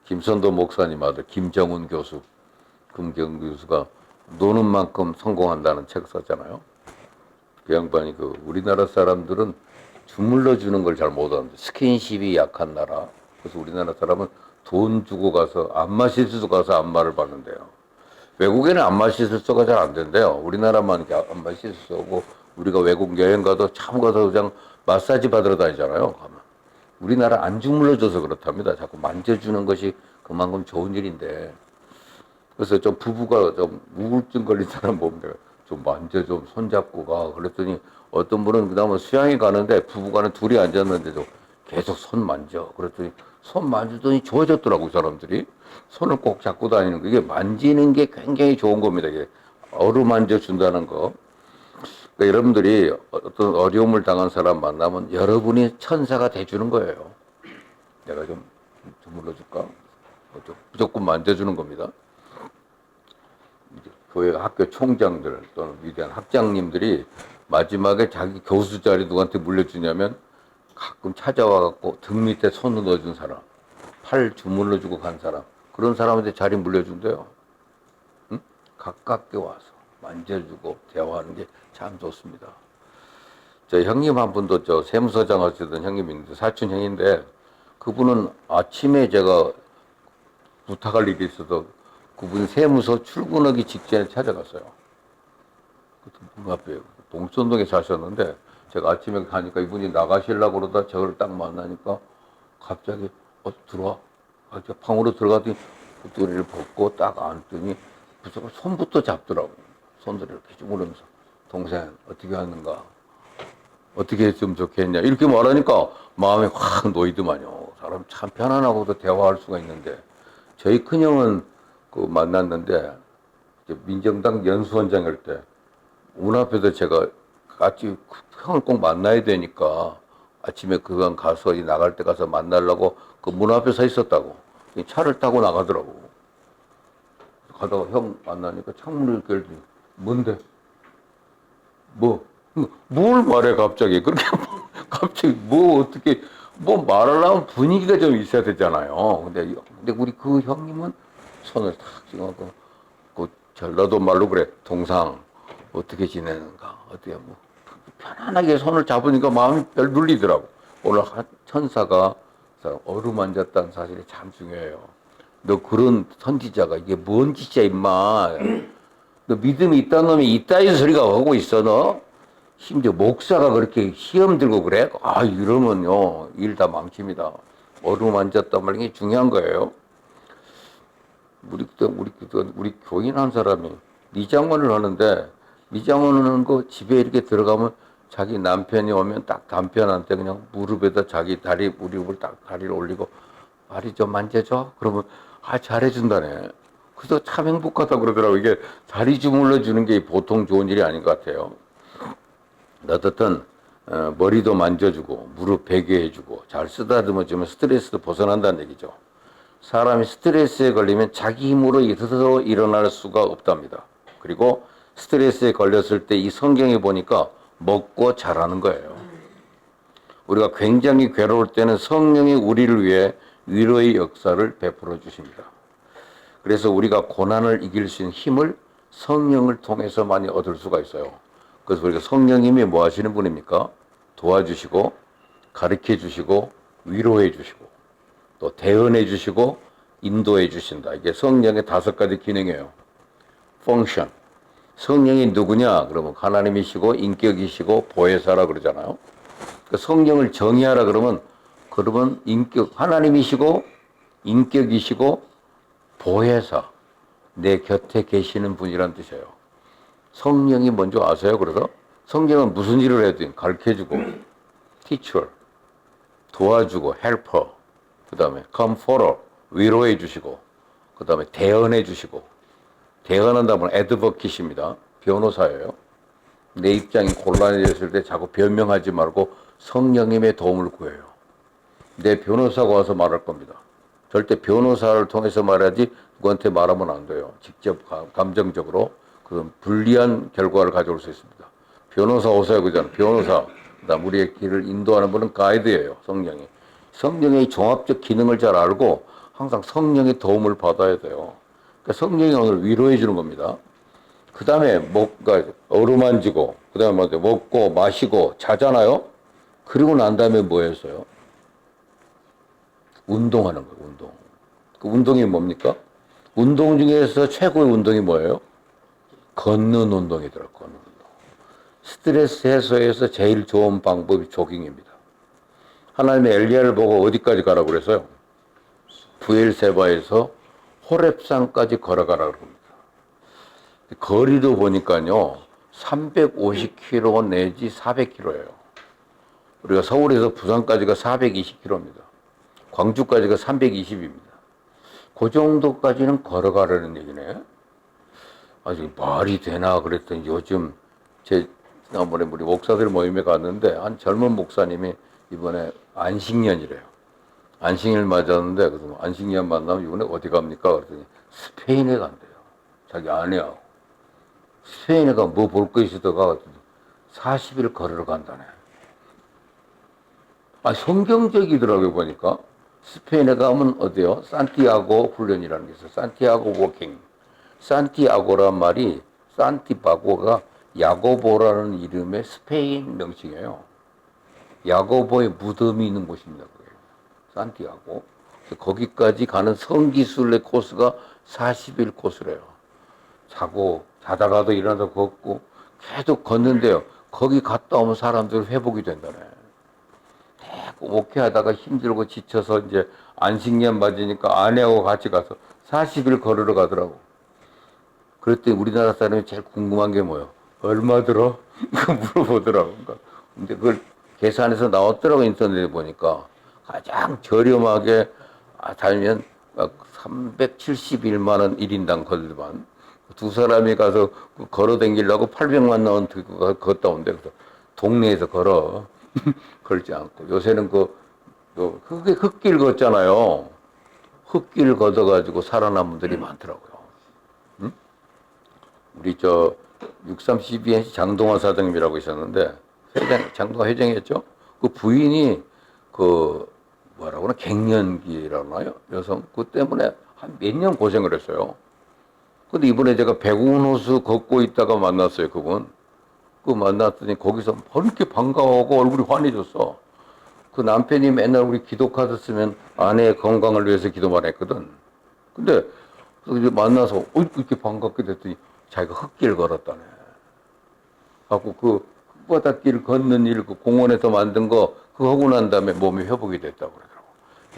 김선도 목사님 아들 김정훈 교수, 금경 교수가 노는 만큼 성공한다는 책 썼잖아요. 그 양반이 우리나라 사람들은 주물러 주는 걸 잘 못하는데 스킨십이 약한 나라. 그래서 우리나라 사람은 돈 주고 가서 안마 시술소 가서 안마를 받는데요. 외국에는 안마 시술소가 잘 안 된대요. 우리나라만 이렇게 안마 시술소고 우리가 외국 여행 가도 참 가서 그냥 마사지 받으러 다니잖아요. 가면. 우리나라 안 주물러줘서 그렇답니다. 자꾸 만져주는 것이 그만큼 좋은 일인데. 그래서 좀 부부가 좀 우울증 걸린 사람 보면 내가 좀 만져 좀 손잡고 가. 그랬더니 어떤 분은 그다음에 수양에 가는데 부부가는 둘이 앉았는데도 계속 손 만져. 그랬더니 손 만지더니 좋아졌더라고 사람들이. 손을 꼭 잡고 다니는 거. 이게 만지는 게 굉장히 좋은 겁니다. 이게 어루만져 준다는 거. 그러니까 여러분들이 어떤 어려움을 당한 사람 만나면 여러분이 천사가 돼주는 거예요. 내가 좀 주물러줄까? 무조건 만져주는 겁니다. 교회 학교 총장들 또는 위대한 학장님들이 마지막에 자기 교수 자리 누구한테 물려주냐면 가끔 찾아와갖고 등 밑에 손을 넣어준 사람, 팔 주물러주고 간 사람, 그런 사람한테 자리 물려준대요. 응? 가깝게 와서 만져주고 대화하는 게 참 좋습니다. 저 형님 한 분도 세무서장 하시던 형님이 있는데 사촌 형인데 그분은 아침에 제가 부탁할 일이 있어서 그분 세무서 출근하기 직전에 찾아갔어요. 문 앞에 동천동에 사셨는데 제가 아침에 가니까 이분이 나가시려고 그러다 저를 딱 만나니까 갑자기 들어와. 방으로 들어가더니 붓더리를 벗고 딱 앉더니 무조건 손부터 잡더라고. 손들을 이렇게 주무르면서 동생 어떻게 하는가? 어떻게 했으면 좋겠냐? 이렇게 말하니까 마음에 확 놓이더만요. 사람 참 편안하고도 대화할 수가 있는데 저희 큰형은 만났는데 민정당 연수원장일 때 문 앞에서 제가 같이 형을 꼭 만나야 되니까 아침에 그간 가서 나갈 때 가서 만나려고 그 문 앞에 서 있었다고. 차를 타고 나가더라고. 가다가 형 만나니까 창문을 이렇게 열더니 뭔데? 뭘 말해 갑자기. 그렇게 갑자기 어떻게 말하려면 분위기가 좀 있어야 되잖아요. 근데 우리 그 형님은 손을 탁 쥐고 그 전라도 말로 그래. 동상 어떻게 지내는가? 어떻게 편안하게 손을 잡으니까 마음이 별 눌리더라고. 오늘 천사가 어루만졌다는 사실이 참 중요해요. 너 그런 선지자가 이게 뭔 짓이야 임마. 너 믿음이 있다는 놈이 있다는 소리가 오고 있어 너. 심지어 목사가 그렇게 시험 들고 그래? 이러면요 일 다 망칩니다. 어루만졌단 말인 게 중요한 거예요. 우리 교인 한 사람이 미장원을 하는데 미장원은 그 집에 이렇게 들어가면 자기 남편이 오면 딱 남편한테 그냥 무릎에다 자기 무릎을 딱 다리를 올리고 다리 좀 만져줘. 그러면 잘해준다네. 그래서 참 행복하다고 그러더라고. 이게 다리 주물러 주는 게 보통 좋은 일이 아닌 것 같아요. 어떻든 머리도 만져주고 무릎 베게 해주고 잘 쓰다듬어 주면 스트레스도 벗어난다는 얘기죠. 사람이 스트레스에 걸리면 자기 힘으로 스스로 일어날 수가 없답니다. 그리고 스트레스에 걸렸을 때 이 성경에 보니까 먹고 자라는 거예요. 우리가 굉장히 괴로울 때는 성령이 우리를 위해 위로의 역사를 베풀어 주십니다. 그래서 우리가 고난을 이길 수 있는 힘을 성령을 통해서 많이 얻을 수가 있어요. 그래서 우리가 성령님이 뭐 하시는 분입니까? 도와주시고 가르쳐 주시고 위로해 주시고 또 대언해 주시고 인도해 주신다. 이게 성령의 5가지 기능이에요. 펑션. 성령이 누구냐? 그러면 하나님이시고 인격이시고 보혜사라 그러잖아요. 성령을 정의하라 그러면 인격, 하나님이시고 인격이시고 보혜사, 내 곁에 계시는 분이란 뜻이에요. 성령이 뭔지 아세요? 그래서 성령은 무슨 일을 해도 가르쳐주고, teacher, 도와주고, helper, 그 다음에 comforter, 위로해 주시고, 그 다음에 대언해 주시고, 대언한다면 advocate입니다. 변호사예요. 내 입장이 곤란해졌을 때 자꾸 변명하지 말고 성령님의 도움을 구해요. 내 변호사가 와서 말할 겁니다. 절대 변호사를 통해서 말하지 누구한테 말하면 안 돼요. 직접 감정적으로 그런 불리한 결과를 가져올 수 있습니다. 변호사 오세요 그잖아요. 변호사, 그다음 우리의 길을 인도하는 분은 가이드예요. 성령이. 성령의 종합적 기능을 잘 알고 항상 성령의 도움을 받아야 돼요. 그러니까 성령이 오늘 위로해 주는 겁니다. 그 다음에 뭔가 어루만지고, 그 다음에 먹고 마시고 자잖아요. 그리고 난 다음에 뭐 했어요? 운동하는 거예요. 운동. 그 운동이 뭡니까? 운동 중에서 최고의 운동이 뭐예요? 걷는 운동이더라고요. 걷는 운동. 스트레스 해소에서 제일 좋은 방법이 조깅입니다. 하나님의 엘리야를 보고 어디까지 가라고 그랬어요? 부엘세바에서 호렙산까지 걸어가라고 합니다. 거리도 보니까요 350km 내지 400km예요. 우리가 서울에서 부산까지가 420km입니다. 광주까지가 320입니다. 그 정도까지는 걸어가라는 얘기네. 아직 말이 되나 그랬더니 요즘 지난번에 우리 목사들 모임에 갔는데 한 젊은 목사님이 이번에 안식년이래요. 안식일 맞았는데 그래서 안식년 만나면 이번에 어디 갑니까? 그랬더니 스페인에 간대요. 자기 아내하고. 스페인에 가 뭐 볼 거 있으다가 40일 걸으러 간다네. 아, 성경적이더라고요, 보니까. 스페인에 가면 어디요? 산티아고 훈련이라는 게 있어요. 산티아고 워킹. 산티아고란 말이, 산티바고가 야고보라는 이름의 스페인 명칭이에요. 야고보의 무덤이 있는 곳입니다, 그게. 산티아고. 거기까지 가는 성기순례 코스가 40일 코스래요. 자다가도 일어나서 걷고, 계속 걷는데요. 거기 갔다 오면 사람들 회복이 된다네. 목회하다가 힘들고 지쳐서 이제 안식년 맞으니까 아내하고 같이 가서 40일 걸으러 가더라고. 그랬더니 우리나라 사람이 제일 궁금한 게 뭐예요? 얼마 들어? 물어보더라고. 근데 그걸 계산해서 나왔더라고. 인터넷에 보니까 가장 저렴하게 살면 371만 원 1인당 걸리만 두 사람이 가서 걸어 다니려고 800만 원 들고 걷다 온대. 그래서 동네에서 걸어. 걸지 않고. 요새는 그게 흙길 걷잖아요. 흙길 걷어가지고 살아남은 분들이 많더라고요. 응? 우리 632NC 장동화 사장님이라고 있었는데, 장동화 회장이었죠? 그 부인이 뭐라고 하나, 갱년기라고 하나요? 여성. 그 때문에 한 몇 년 고생을 했어요. 근데 이번에 제가 백운호수 걷고 있다가 만났어요, 그분. 만났더니 거기서 이렇게 반가워하고 얼굴이 환해졌어. 그 남편이 맨날 우리 기도 카드 쓰면 아내의 건강을 위해서 기도만 했거든. 근데 만나서 이렇게 반갑게 됐더니 자기가 흙길 걸었다네. 하고 그 흙바닥길 걷는 일, 그 공원에서 만든 거 그거 하고 난 다음에 몸이 회복이 됐다고 그러더라고.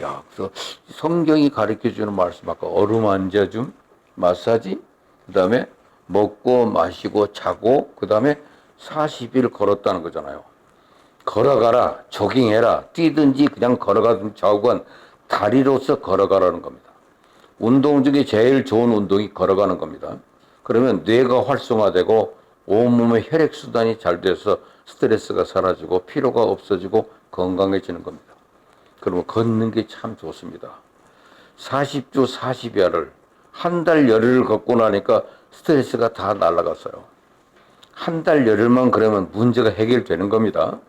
야, 그래서 성경이 가르쳐 주는 말씀, 아까 어루만져줌, 마사지, 그 다음에 먹고 마시고 자고, 그 다음에 40일 걸었다는 거잖아요. 걸어가라, 조깅해라, 뛰든지 그냥 걸어가든 좌우간 다리로서 걸어가라는 겁니다. 운동 중에 제일 좋은 운동이 걸어가는 겁니다. 그러면 뇌가 활성화되고 온몸의 혈액순환이 잘 돼서 스트레스가 사라지고 피로가 없어지고 건강해지는 겁니다. 그러면 걷는 게 참 좋습니다. 40주 40야를 한 달 열흘을 걷고 나니까 스트레스가 다 날아갔어요. 한 달 열흘만 그러면 문제가 해결되는 겁니다.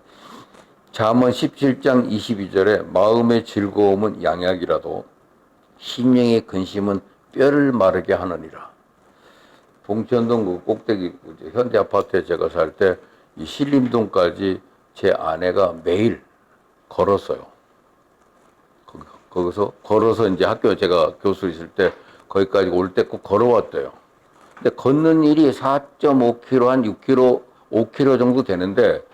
잠언 17장 22절에 마음의 즐거움은 양약이라도 심령의 근심은 뼈를 마르게 하느니라. 봉천동 그 꼭대기 현대 아파트에 제가 살 때 이 신림동까지 제 아내가 매일 걸었어요. 거기서 걸어서 이제 학교 제가 교수 있을 때 거기까지 올 때 꼭 걸어왔대요. 근데 걷는 일이 4.5km, 한 6km, 5km 정도 되는데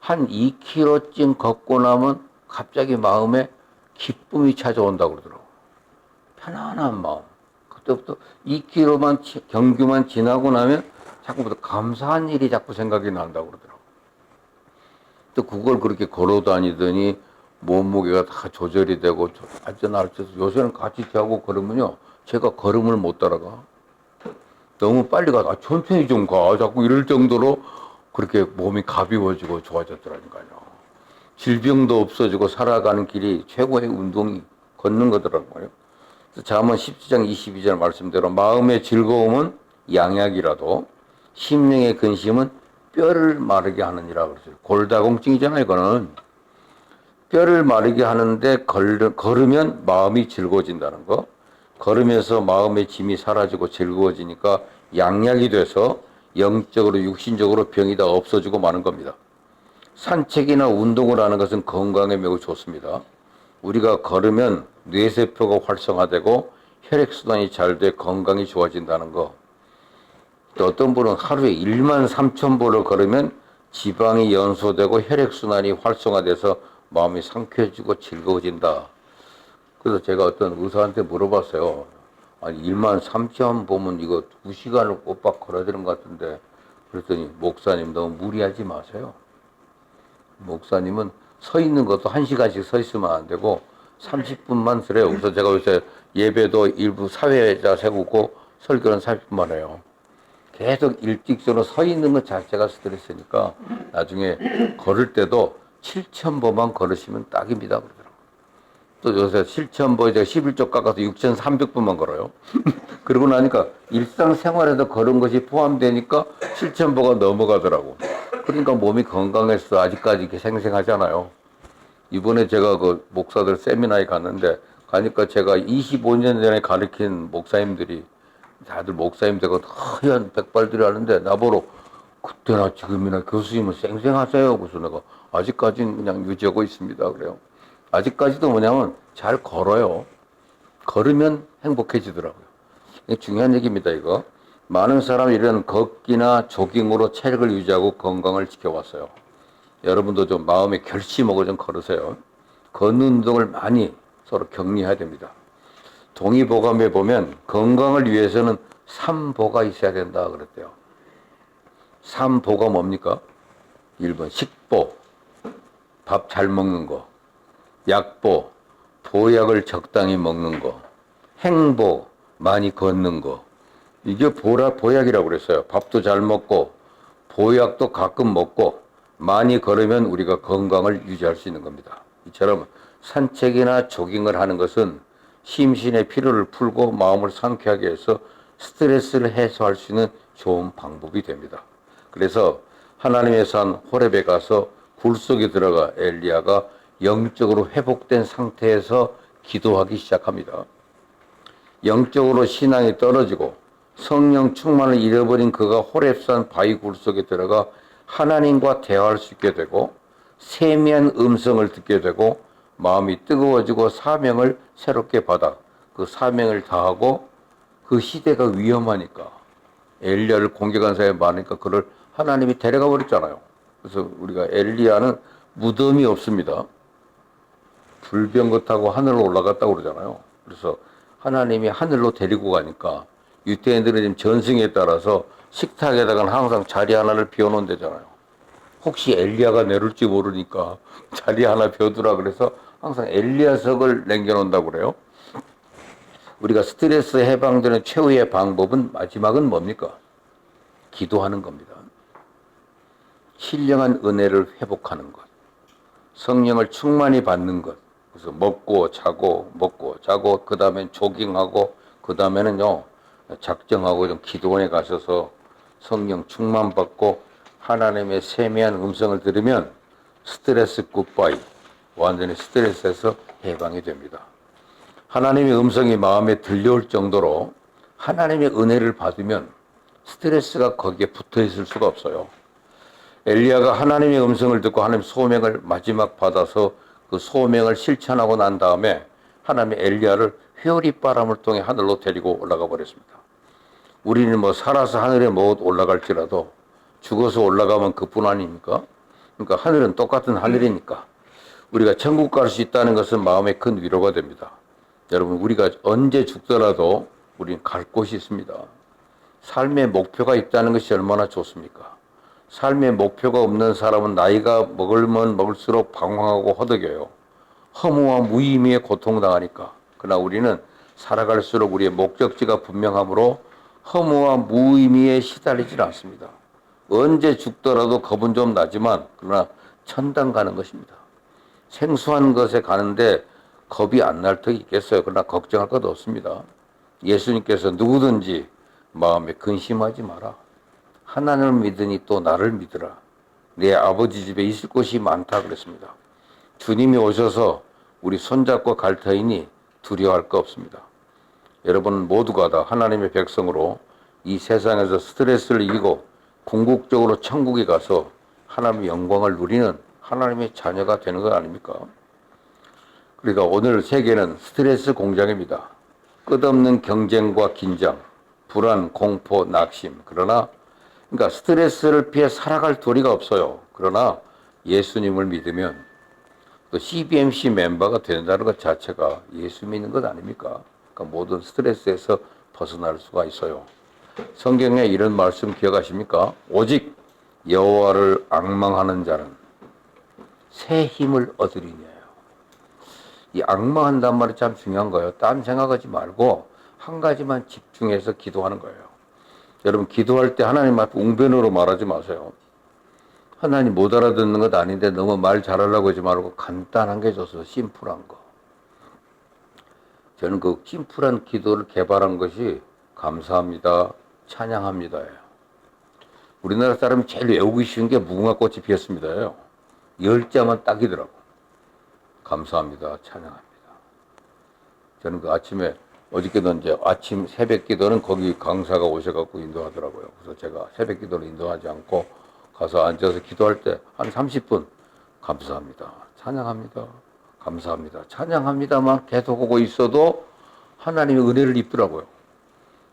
한 2km쯤 걷고 나면 갑자기 마음에 기쁨이 찾아온다고 그러더라고. 편안한 마음. 그때부터 2km만 경규만 지나고 나면 자꾸부터 감사한 일이 자꾸 생각이 난다고 그러더라고. 또 그걸 그렇게 걸어 다니더니 몸무게가 다 조절이 되고 알뜰알뜰해서 요새는 같이 자고 걸으면요 제가 걸음을 못 따라가. 너무 빨리 가. 천천히 좀 가. 자꾸 이럴 정도로 그렇게 몸이 가벼워지고 좋아졌더라니까요. 질병도 없어지고 살아가는 길이 최고의 운동이 걷는 거더라고요. 잠언 17장 22절 말씀대로 마음의 즐거움은 양약이라도 심령의 근심은 뼈를 마르게 하느니라 그러죠. 골다공증이잖아요, 이거는. 뼈를 마르게 하는데 걸으면 마음이 즐거워진다는 거. 걸으면서 마음의 짐이 사라지고 즐거워지니까 양약이 돼서 영적으로 육신적으로 병이 다 없어지고 마는 겁니다. 산책이나 운동을 하는 것은 건강에 매우 좋습니다. 우리가 걸으면 뇌세포가 활성화되고 혈액순환이 잘 돼 건강이 좋아진다는 거. 또 어떤 분은 하루에 1만 3천 보를 걸으면 지방이 연소되고 혈액순환이 활성화돼서 마음이 상쾌해지고 즐거워진다. 그래서 제가 어떤 의사한테 물어봤어요. 아니 1만 3천 보면 이거 2시간을 꼬박 걸어야 되는 것 같은데. 그랬더니 목사님 너무 무리하지 마세요. 목사님은 서 있는 것도 1시간씩 서 있으면 안 되고 30분만 쓰래요. 그래서 제가 요새 예배도 일부 사회자 세우고 설교는 30분만 해요. 계속 일직선으로 서 있는 것 자체가 스트레스니까 나중에 걸을 때도 7,000보만 걸으시면 딱입니다. 그러더라고요. 또 요새 7,000보 제가 11조 깎아서 6,300보만 걸어요. 그러고 나니까 일상생활에도 걸은 것이 포함되니까 7,000보가 넘어가더라고. 그러니까 몸이 건강해서 아직까지 이렇게 생생하잖아요. 이번에 제가 그 목사들 세미나에 갔는데 가니까 제가 25년 전에 가르친 목사님들이 다들 목사님 되고 하얀 백발들이 하는데 나보러 그때나 지금이나 교수님은 쌩쌩하세요. 그래서 내가 아직까지는 그냥 유지하고 있습니다. 그래요. 아직까지도 뭐냐면 잘 걸어요. 걸으면 행복해지더라고요. 이게 중요한 얘기입니다, 이거. 많은 사람이 이런 걷기나 조깅으로 체력을 유지하고 건강을 지켜왔어요. 여러분도 좀 마음의 결심하고 좀 걸으세요. 걷는 운동을 많이 서로 격려해야 됩니다. 동의보감에 보면 건강을 위해서는 3보가 있어야 된다 그랬대요. 3보가 뭡니까? 1번 식보, 밥 잘 먹는 거. 약보, 보약을 적당히 먹는 거. 행보, 많이 걷는 거. 이게 보약이라고 그랬어요. 밥도 잘 먹고 보약도 가끔 먹고 많이 걸으면 우리가 건강을 유지할 수 있는 겁니다. 이처럼 산책이나 조깅을 하는 것은 심신의 피로를 풀고 마음을 상쾌하게 해서 스트레스를 해소할 수 있는 좋은 방법이 됩니다. 그래서 하나님의 산 호렙에 가서 굴 속에 들어가 엘리야가 영적으로 회복된 상태에서 기도하기 시작합니다. 영적으로 신앙이 떨어지고 성령 충만을 잃어버린 그가 호렙산 바위 굴 속에 들어가 하나님과 대화할 수 있게 되고 세미한 음성을 듣게 되고 마음이 뜨거워지고 사명을 새롭게 받아 그 사명을 다하고 그 시대가 위험하니까 엘리야를 공격한 사람이 많으니까 그를 하나님이 데려가 버렸잖아요. 그래서 우리가 엘리야는 무덤이 없습니다. 불병거 타고 하늘로 올라갔다고 그러잖아요. 그래서 하나님이 하늘로 데리고 가니까 유대인들은 지금 전승에 따라서 식탁에다가 항상 자리 하나를 비워놓은 데잖아요. 혹시 엘리야가 내릴지 모르니까 자리 하나 비워두라 그래서 항상 엘리야석을 남겨놓는다고 그래요. 우리가 스트레스 해방되는 최후의 방법은 마지막은 뭡니까? 기도하는 겁니다. 신령한 은혜를 회복하는 것. 성령을 충만히 받는 것. 그래서 먹고 자고 그 다음엔 조깅하고 그 다음에는요 작정하고 좀 기도원에 가셔서 성령 충만 받고 하나님의 세미한 음성을 들으면 스트레스 굿바이, 완전히 스트레스에서 해방이 됩니다. 하나님의 음성이 마음에 들려올 정도로 하나님의 은혜를 받으면 스트레스가 거기에 붙어 있을 수가 없어요. 엘리야가 하나님의 음성을 듣고 하나님 소명을 마지막 받아서 그 소명을 실천하고 난 다음에 하나님의 엘리야를 회오리 바람을 통해 하늘로 데리고 올라가 버렸습니다. 우리는 뭐 살아서 하늘에 못 올라갈지라도 죽어서 올라가면 그뿐 아닙니까? 그러니까 하늘은 똑같은 하늘이니까 우리가 천국 갈 수 있다는 것은 마음에 큰 위로가 됩니다. 여러분, 우리가 언제 죽더라도 우리는 갈 곳이 있습니다. 삶의 목표가 있다는 것이 얼마나 좋습니까? 삶의 목표가 없는 사람은 나이가 먹을면 먹을수록 방황하고 허덕여요. 허무와 무의미에 고통당하니까. 그러나 우리는 살아갈수록 우리의 목적지가 분명하므로 허무와 무의미에 시달리질 않습니다. 언제 죽더라도 겁은 좀 나지만 그러나 천당 가는 것입니다. 생소한 것에 가는데 겁이 안 날 턱이 있겠어요. 그러나 걱정할 것 없습니다. 예수님께서 누구든지 마음에 근심하지 마라. 하나님을 믿으니 또 나를 믿으라. 내 아버지 집에 있을 곳이 많다 그랬습니다. 주님이 오셔서 우리 손잡고 갈 터이니 두려워할 거 없습니다. 여러분 모두가 다 하나님의 백성으로 이 세상에서 스트레스를 이기고 궁극적으로 천국에 가서 하나님의 영광을 누리는 하나님의 자녀가 되는 것 아닙니까? 그러니까 오늘 세계는 스트레스 공장입니다. 끝없는 경쟁과 긴장, 불안, 공포, 낙심. 그러니까 스트레스를 피해 살아갈 도리가 없어요. 그러나 예수님을 믿으면 또 CBMC 멤버가 된다는 것 자체가 예수 믿는 것 아닙니까? 그러니까 모든 스트레스에서 벗어날 수가 있어요. 성경에 이런 말씀 기억하십니까? 오직 여호와를 앙망하는 자는 새 힘을 얻으리냐. 이 앙망한단 말이 참 중요한 거예요. 딴 생각하지 말고 한 가지만 집중해서 기도하는 거예요. 여러분 기도할 때 하나님 앞에 웅변으로 말하지 마세요. 하나님 못 알아듣는 것 아닌데 너무 말 잘하려고 하지 말고 간단한 게 줘서 심플한 거. 저는 그 심플한 기도를 개발한 것이 감사합니다, 찬양합니다예요. 우리나라 사람이 제일 외우기 쉬운 게 무궁화꽃이 피었습니다예요. 10자만 딱이더라고. 감사합니다, 찬양합니다. 저는 그 아침에 어저께도 이제 아침 새벽 기도는 거기 강사가 오셔갖고 인도하더라고요. 그래서 제가 새벽 기도를 인도하지 않고 가서 앉아서 기도할 때 한 30분 감사합니다, 찬양합니다, 감사합니다, 찬양합니다만 계속 하고 있어도 하나님의 은혜를 입더라고요.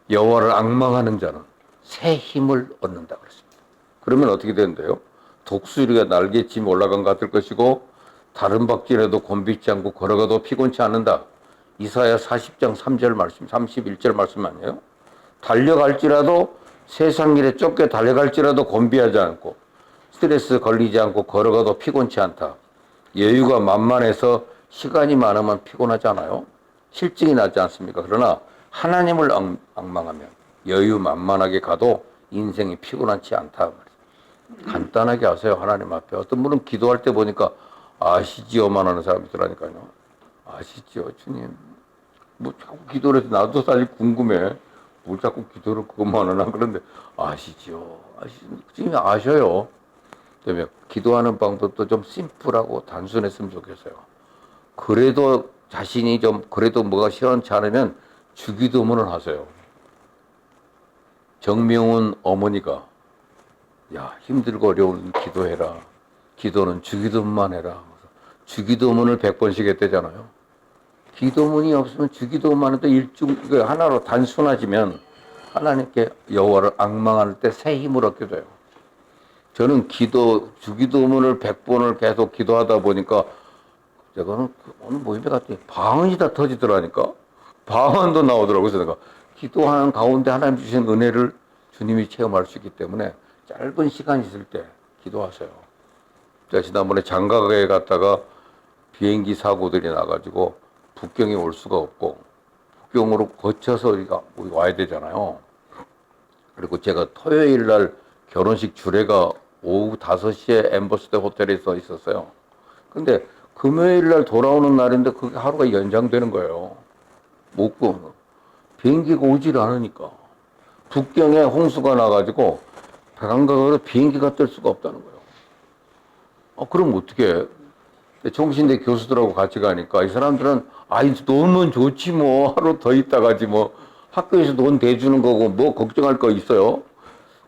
여호와를 앙망하는 자는 새 힘을 얻는다 그랬습니다. 그러면 어떻게 되는데요? 독수리가 날개치며 올라간 것 같을 것이고 다른 박질에도 곤비지 않고 걸어가도 피곤치 않는다. 이사야 40장 3절 말씀, 31절 말씀 아니에요? 달려갈지라도 세상 일에 쫓겨 달려갈지라도 곤비하지 않고 스트레스 걸리지 않고 걸어가도 피곤치 않다. 여유가 만만해서 시간이 많으면 피곤하지 않아요? 실증이 나지 않습니까? 그러나 하나님을 앙망하면 여유 만만하게 가도 인생이 피곤하지 않다. 간단하게 하세요. 하나님 앞에. 어떤 분은 기도할 때 보니까 아시지요만 하는 사람이 있더라니까요. 아시지요, 주님. 뭐 자꾸 기도를 해서 나도 사실 궁금해. 뭘 자꾸 기도를 그것만 하나. 그런데 아시지요. 주님이 아셔요. 그다음에 기도하는 방법도 좀 심플하고 단순했으면 좋겠어요. 그래도 자신이 좀 그래도 뭐가 시원치 않으면 주기도문을 하세요. 정명훈 어머니가 야 힘들고 어려운 기도해라. 기도는 주기도문만 해라. 주기도문을 100번씩 했대잖아요. 기도문이 없으면 주기도문만 해도 하나로 단순해지면 하나님께 여호와를 앙망할 때 새 힘을 얻게 돼요. 저는 주기도문을 100번을 계속 기도하다 보니까 제가 오늘 모임에 갔더니 방언이 다 터지더라니까. 방언도 나오더라고요. 그래서 내가 기도하는 가운데 하나님 주신 은혜를 주님이 체험할 수 있기 때문에 짧은 시간 있을 때 기도하세요. 제가 지난번에 장가에 갔다가 비행기 사고들이 나가지고 북경에 올 수가 없고 북경으로 거쳐서 우리가 와야 되잖아요. 그리고 제가 토요일 날 결혼식 주례가 오후 5시에 엠버스대 호텔에 서 있었어요. 근데 금요일 날 돌아오는 날인데 그게 하루가 연장되는 거예요. 못 고 비행기가 오질 않으니까. 북경에 홍수가 나가지고 백안강으로 비행기가 뜰 수가 없다는 거예요. 그럼 어떻게 해? 종신대 교수들하고 같이 가니까 이 사람들은 놀면 좋지 뭐 하루 더 있다 가지 뭐 학교에서 돈 대주는 거고 뭐 걱정할 거 있어요.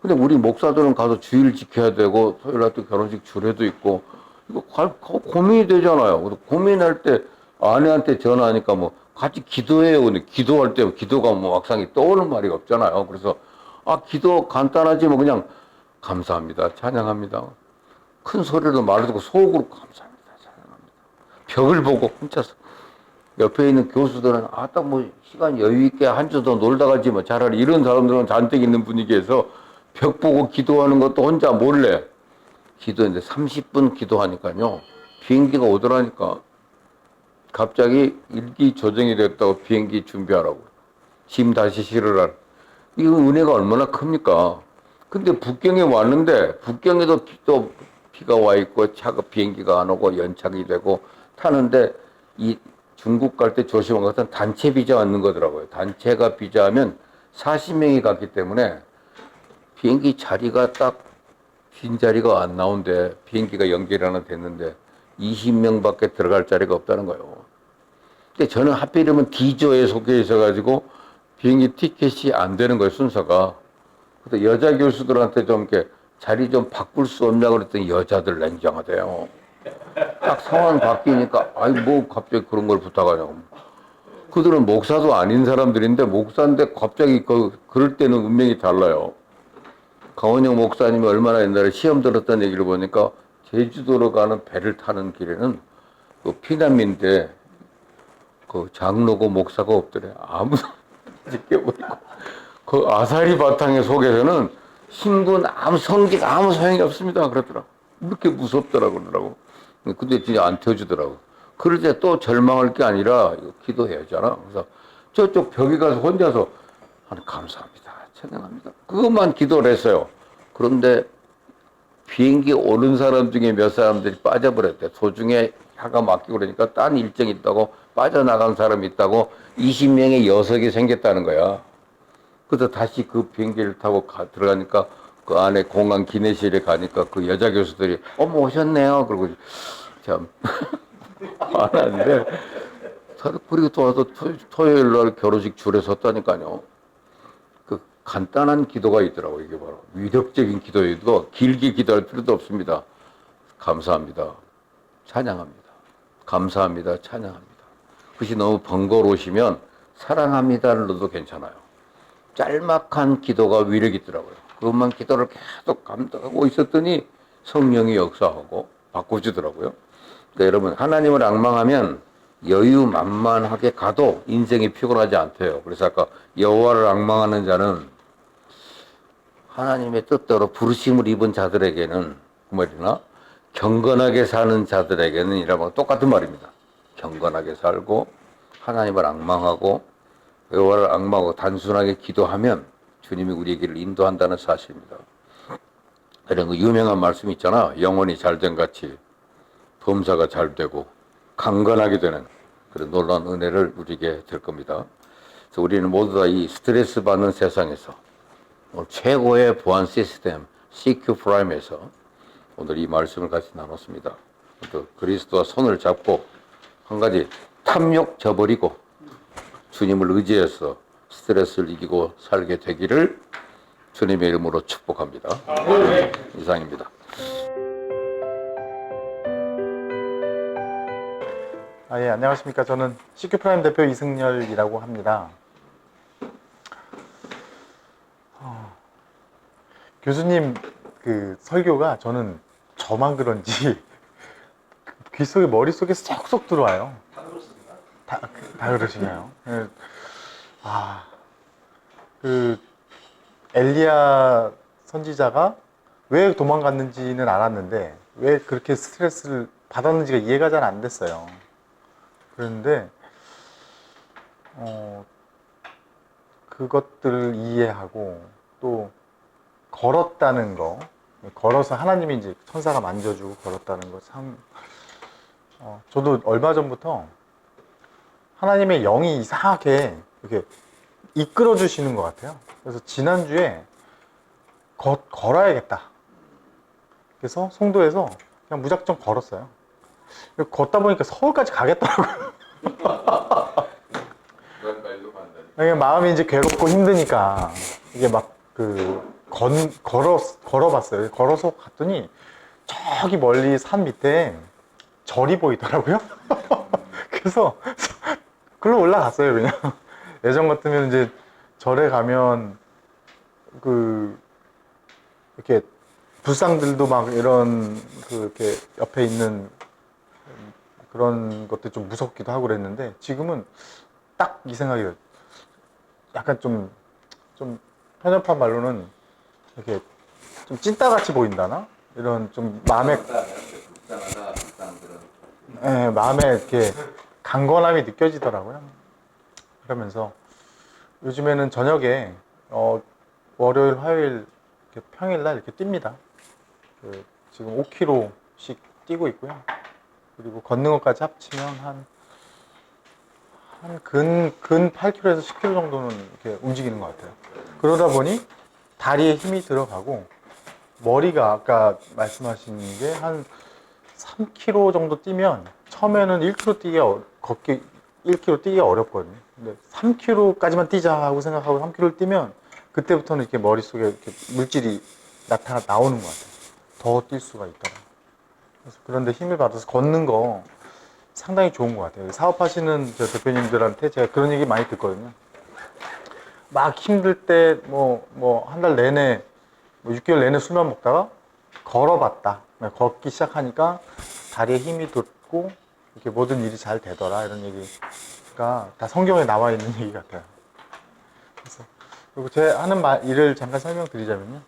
근데 우리 목사들은 가서 주일 지켜야 되고 토요일 날 또 결혼식 주례도 있고 이거 고민이 되잖아요. 그래서 고민할 때 아내한테 전화하니까 뭐 같이 기도해요. 근데 기도할 때 기도가 뭐 막상 떠오르는 말이 없잖아요. 그래서 기도 간단하지 뭐 그냥 감사합니다, 찬양합니다. 큰 소리로 말을 듣고 속으로 감사합니다, 찬양합니다. 벽을 보고 혼자서. 옆에 있는 교수들은 아따 뭐 시간 여유 있게 한 주 더 놀다 가지 뭐 차라리 이런 사람들은 잔뜩 있는 분위기에서 벽 보고 기도하는 것도 혼자 몰래 기도했는데 30분 기도하니까요. 비행기가 오더라니까 갑자기 일기 조정이 됐다고 비행기 준비하라고. 짐 다시 실으라. 이거 은혜가 얼마나 큽니까? 근데 북경에 왔는데 북경에도 또 비가 와 있고 차가 비행기가 안 오고 연착이 되고 타는데 이 중국 갈 때 조심한 것은 단체 비자 왔는 거더라고요. 단체가 비자하면 40명이 갔기 때문에 비행기 자리가 딱 빈자리가 안 나온대. 비행기가 연결이 하나 됐는데 20명밖에 들어갈 자리가 없다는 거예요. 근데 저는 하필이면 D조에 속해 있어가지고 비행기 티켓이 안 되는 거예요, 순서가. 그래서 여자 교수들한테 좀 이렇게 자리 좀 바꿀 수 없냐 그랬더니 여자들 냉정하대요. 딱 상황 바뀌니까, 아이, 뭐 갑자기 그런 걸 부탁하냐고. 그들은 목사도 아닌 사람들인데, 목사인데 갑자기 그럴 때는 운명이 달라요. 강원영 목사님이 얼마나 옛날에 시험 들었다는 얘기를 보니까 제주도로 가는 배를 타는 길에는 그 피난민인데 그 장로고 목사가 없더래. 아무도 지켜보이고 그 아사리 바탕의 속에서는 신분 아무 성직 아무 소용이 없습니다. 그러더라고. 이렇게 무섭더라고 그러더라고. 근데 진짜 안 태워주더라고. 그럴 때 또 절망할 게 아니라 기도해야잖아. 그래서 저쪽 벽에 가서 혼자서 하나님 감사합니다. 찬양합니다. 그것만 기도를 했어요. 그런데 비행기 오른 사람 중에 몇 사람들이 빠져버렸대. 도중에 차가 막히고 그러니까 딴 일정이 있다고 빠져나간 사람이 있다고 20명의 여석이 생겼다는 거야. 그래서 다시 그 비행기를 타고 들어가니까 그 안에 공항 기내실에 가니까 그 여자 교수들이 어머 오셨네요. 그러고 참 화났는데 그리고 또 와서 토요일 날 결혼식 줄에 섰다니까요. 그 간단한 기도가 있더라고. 이게 바로 위력적인 기도에도 길게 기도할 필요도 없습니다. 감사합니다. 찬양합니다. 감사합니다. 찬양합니다. 그것이 너무 번거로우시면 사랑합니다를 넣어도 괜찮아요. 짤막한 기도가 위력이 있더라고요. 그것만 기도를 계속 감당하고 있었더니 성령이 역사하고 바꿔주더라고요. 그러니까 여러분 하나님을 앙망하면 여유만만하게 가도 인생이 피곤하지 않대요. 그래서 아까 여호와를 앙망하는 자는 하나님의 뜻대로 부르심을 입은 자들에게는 그 말이나 경건하게 사는 자들에게는 이라고 똑같은 말입니다. 경건하게 살고 하나님을 앙망하고 여호와를 앙망하고 단순하게 기도하면 주님이 우리의 길을 인도한다는 사실입니다. 이런 그 유명한 말씀 있잖아. 영혼이 잘된 같이 범사가 잘 되고 강건하게 되는 그런 놀라운 은혜를 누리게 될 겁니다. 그래서 우리는 모두 다 이 스트레스 받는 세상에서 오늘 최고의 보안 시스템 CQ 프라임에서 오늘 이 말씀을 같이 나눴습니다. 또 그리스도와 손을 잡고 한 가지 탐욕 저버리고 주님을 의지해서 스트레스를 이기고 살게 되기를 주님의 이름으로 축복합니다. 이상입니다. 예, 안녕하십니까. 저는 CQ 프라임 대표 이승열이라고 합니다. 교수님 그 설교가 저는 저만 그런지 귀속에 머릿속에 쏙쏙 들어와요. 다 그렇습니까? 다 그러시나요? 그 엘리야 선지자가 왜 도망갔는지는 알았는데 왜 그렇게 스트레스를 받았는지가 이해가 잘 안 됐어요. 그런데 그것들을 이해하고 또 걸었다는 거, 걸어서 하나님이 이제 천사가 만져주고 걸었다는 거 참, 저도 얼마 전부터 하나님의 영이 이상하게 이렇게 이끌어 주시는 것 같아요. 그래서 지난주에 걸어야겠다. 그래서 송도에서 그냥 무작정 걸었어요. 걷다 보니까 서울까지 가겠더라고요. 이게 마음이 이제 괴롭고 힘드니까 이게 막 걸어봤어요. 걸어서 갔더니 저기 멀리 산 밑에 절이 보이더라고요. 그래서 글로 올라갔어요, 그냥. 예전 같으면 이제 절에 가면 이렇게 불상들도 막 이런 이렇게 옆에 있는 그런 것들 좀 무섭기도 하고 그랬는데 지금은 딱 이 생각이 들어요. 약간 좀 편협한 말로는 이렇게 좀 찐따같이 보인다나? 이런 좀 불쌍하다, 불쌍들은. 예, 마음에 이렇게 강건함이 느껴지더라고요. 그러면서 요즘에는 저녁에 월요일, 화요일, 이렇게 평일날 이렇게 뜁니다. 지금 5km씩 뛰고 있고요. 그리고 걷는 것까지 합치면 근 8km에서 10km 정도는 이렇게 움직이는 것 같아요. 그러다 보니 다리에 힘이 들어가고 머리가 아까 말씀하신 게 한 3km 정도 뛰면 처음에는 1km 걷기 1km 뛰기가 어렵거든요. 근데 3km까지만 뛰자 하고 생각하고 3km를 뛰면 그때부터는 이렇게 머릿속에 이렇게 물질이 나오는 것 같아요. 더 뛸 수가 있더라. 그래서 그런데 힘을 받아서 걷는 거 상당히 좋은 것 같아요. 사업하시는 저 대표님들한테 제가 그런 얘기 많이 듣거든요. 막 힘들 때 한 달 내내 6개월 내내 술만 먹다가 걸어봤다. 걷기 시작하니까 다리에 힘이 돋고 이렇게 모든 일이 잘 되더라. 이런 얘기가 다 성경에 나와 있는 얘기 같아요. 그래서 그리고 제 하는 일을 잠깐 설명드리자면요.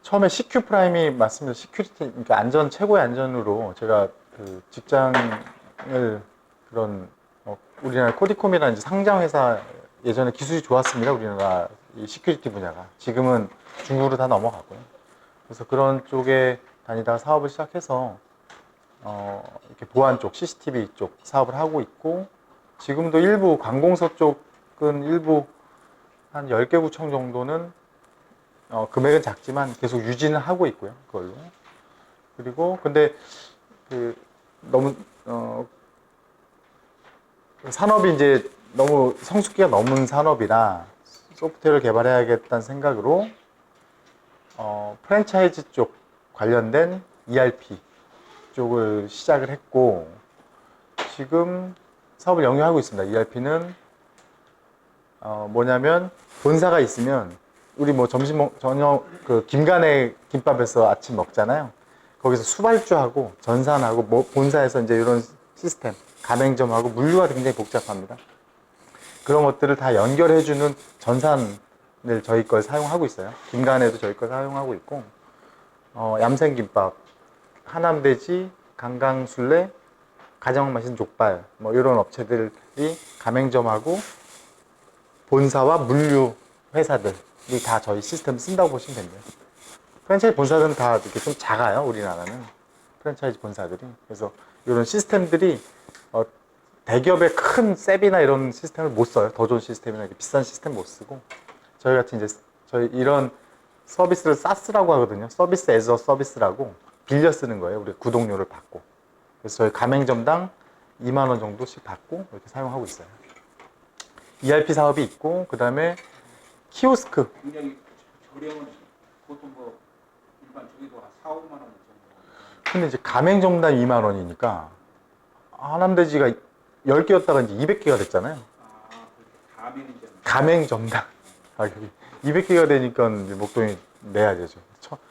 처음에 CQ 프라임이 맞습니다. 시큐리티, 그러니까 최고의 안전으로 제가 그 직장을 그런 우리나라 코디콤이라는 이제 상장 회사 예전에 기술이 좋았습니다. 우리나라 이 시큐리티 분야가 지금은 중국으로 다 넘어가고요. 그래서 그런 쪽에 다니다가 사업을 시작해서 이렇게 보안 쪽, CCTV 쪽 사업을 하고 있고 지금도 일부 관공서 쪽은 일부 한 10개 구청 정도는 금액은 작지만 계속 유지는 하고 있고요. 그걸로. 그리고 근데 그 너무 산업이 이제 너무 성숙기가 넘은 산업이라 소프트웨어를 개발해야겠다는 생각으로 프랜차이즈 쪽 관련된 ERP 쪽을 시작을 했고 지금 사업을 영위하고 있습니다. ERP는 뭐냐면 본사가 있으면 우리 뭐 저녁 그 김간의 김밥에서 아침 먹잖아요. 거기서 수발주하고 전산하고 뭐 본사에서 이제 이런 시스템 가맹점하고 물류가 굉장히 복잡합니다. 그런 것들을 다 연결해주는 전산을 저희 걸 사용하고 있어요. 김간에도 저희 걸 사용하고 있고 얌생김밥, 하남돼지, 강강술래, 가장 맛있는 족발 뭐 이런 업체들이 가맹점하고 본사와 물류 회사들이 다 저희 시스템 쓴다고 보시면 됩니다. 프랜차이즈 본사들은 다 이렇게 좀 작아요. 우리나라는 프랜차이즈 본사들이. 그래서 이런 시스템들이 대기업의 큰 셉이나 이런 시스템을 못 써요. 더 좋은 시스템이나 이렇게 비싼 시스템 못 쓰고 저희 같은 이제 저희 이런 서비스를 SaaS라고 하거든요. 서비스 에즈 어 서비스라고 빌려 쓰는 거예요. 우리 구독료를 받고. 그래서 저희 가맹점당 2만 원 정도씩 받고 이렇게 사용하고 있어요. ERP 사업이 있고 그 다음에 키오스크. 굉장히 저렴은 보통 뭐 일반 저기도 한 4, 5만 원 정도. 근데 이제 가맹점당 2만 원이니까 하남돼지가 10개였다가 이제 200개가 됐잖아요. 아, 그렇게 가맹점당 가격이 200개가 되니까 이제 목돈이 내야 되죠.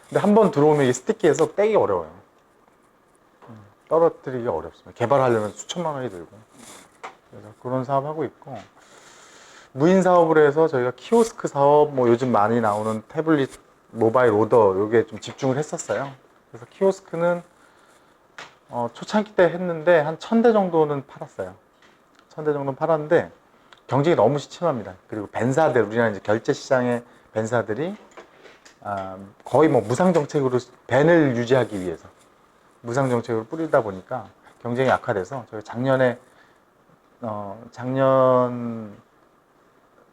근데 한 번 들어오면 이게 스티키해서 떼기 어려워요. 떨어뜨리기 어렵습니다. 개발하려면 수천만 원이 들고. 그래서 그런 사업 하고 있고 무인 사업으로 해서 저희가 키오스크 사업 뭐 요즘 많이 나오는 태블릿 모바일 오더 요게 좀 집중을 했었어요. 그래서 키오스크는 초창기 때 했는데 한 1000대 정도는 팔았어요. 1000대 정도는 팔았는데 경쟁이 너무 심합니다. 그리고 벤사들, 우리나라 이제 결제 시장의 벤사들이 거의 뭐 무상 정책으로 벤을 유지하기 위해서 무상 정책으로 뿌리다 보니까 경쟁이 악화돼서 저희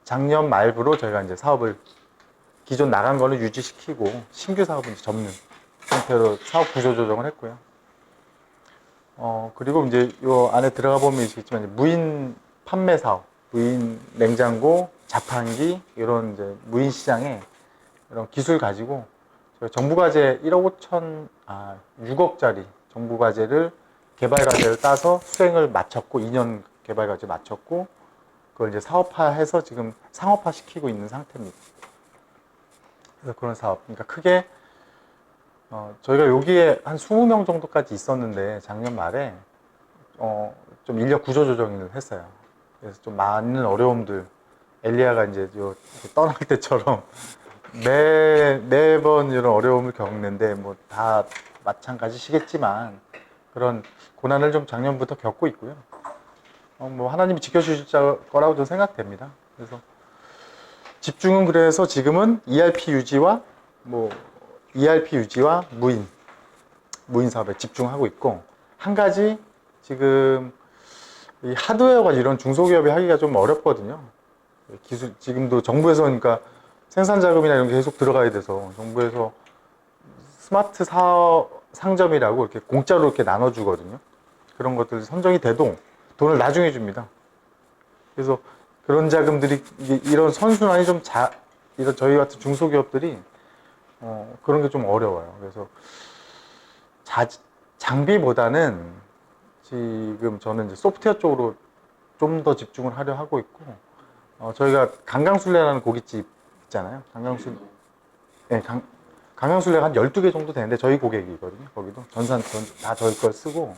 작년 말부로 저희가 이제 사업을 기존 나간 거는 유지시키고 신규 사업은 이제 접는 상태로 사업 구조 조정을 했고요. 그리고 이제 요 안에 들어가 보면 아시겠지만 이제 무인 판매 사업, 무인 냉장고, 자판기 이런 이제 무인 시장에 이런 기술 가지고 저희 정부과제 6억짜리 정부과제를 개발과제를 따서 수행을 마쳤고 2년 개발과제 마쳤고 그걸 이제 사업화해서 지금 상업화 시키고 있는 상태입니다. 그래서 그런 사업, 그러니까 크게 저희가 여기에 한 20명 정도까지 있었는데 작년 말에 좀 인력 구조 조정을 했어요. 그래서 좀 많은 어려움들, 엘리야가 이제 떠날 때처럼 매번 이런 어려움을 겪는데 뭐 다 마찬가지시겠지만 그런 고난을 좀 작년부터 겪고 있고요. 뭐 하나님이 지켜주실 거라고 저는 생각됩니다. 그래서 집중은 그래서 지금은 ERP 유지와 무인 사업에 집중하고 있고, 한 가지 지금 이 하드웨어가 이런 중소기업이 하기가 좀 어렵거든요. 지금도 정부에서 그러니까 생산 자금이나 이런 게 계속 들어가야 돼서 정부에서 스마트 사업 상점이라고 이렇게 공짜로 이렇게 나눠주거든요. 그런 것들이 선정이 돼도 돈을 나중에 줍니다. 그래서 그런 자금들이 이런 선순환이 이런 저희 같은 중소기업들이 그런 게 좀 어려워요. 그래서 장비보다는 지금 저는 이제 소프트웨어 쪽으로 좀 더 집중을 하려 하고 있고, 저희가 강강술래라는 고깃집 있잖아요. 네, 강강술래가 한 12개 정도 되는데 저희 고객이거든요. 거기도 다 저희 걸 쓰고,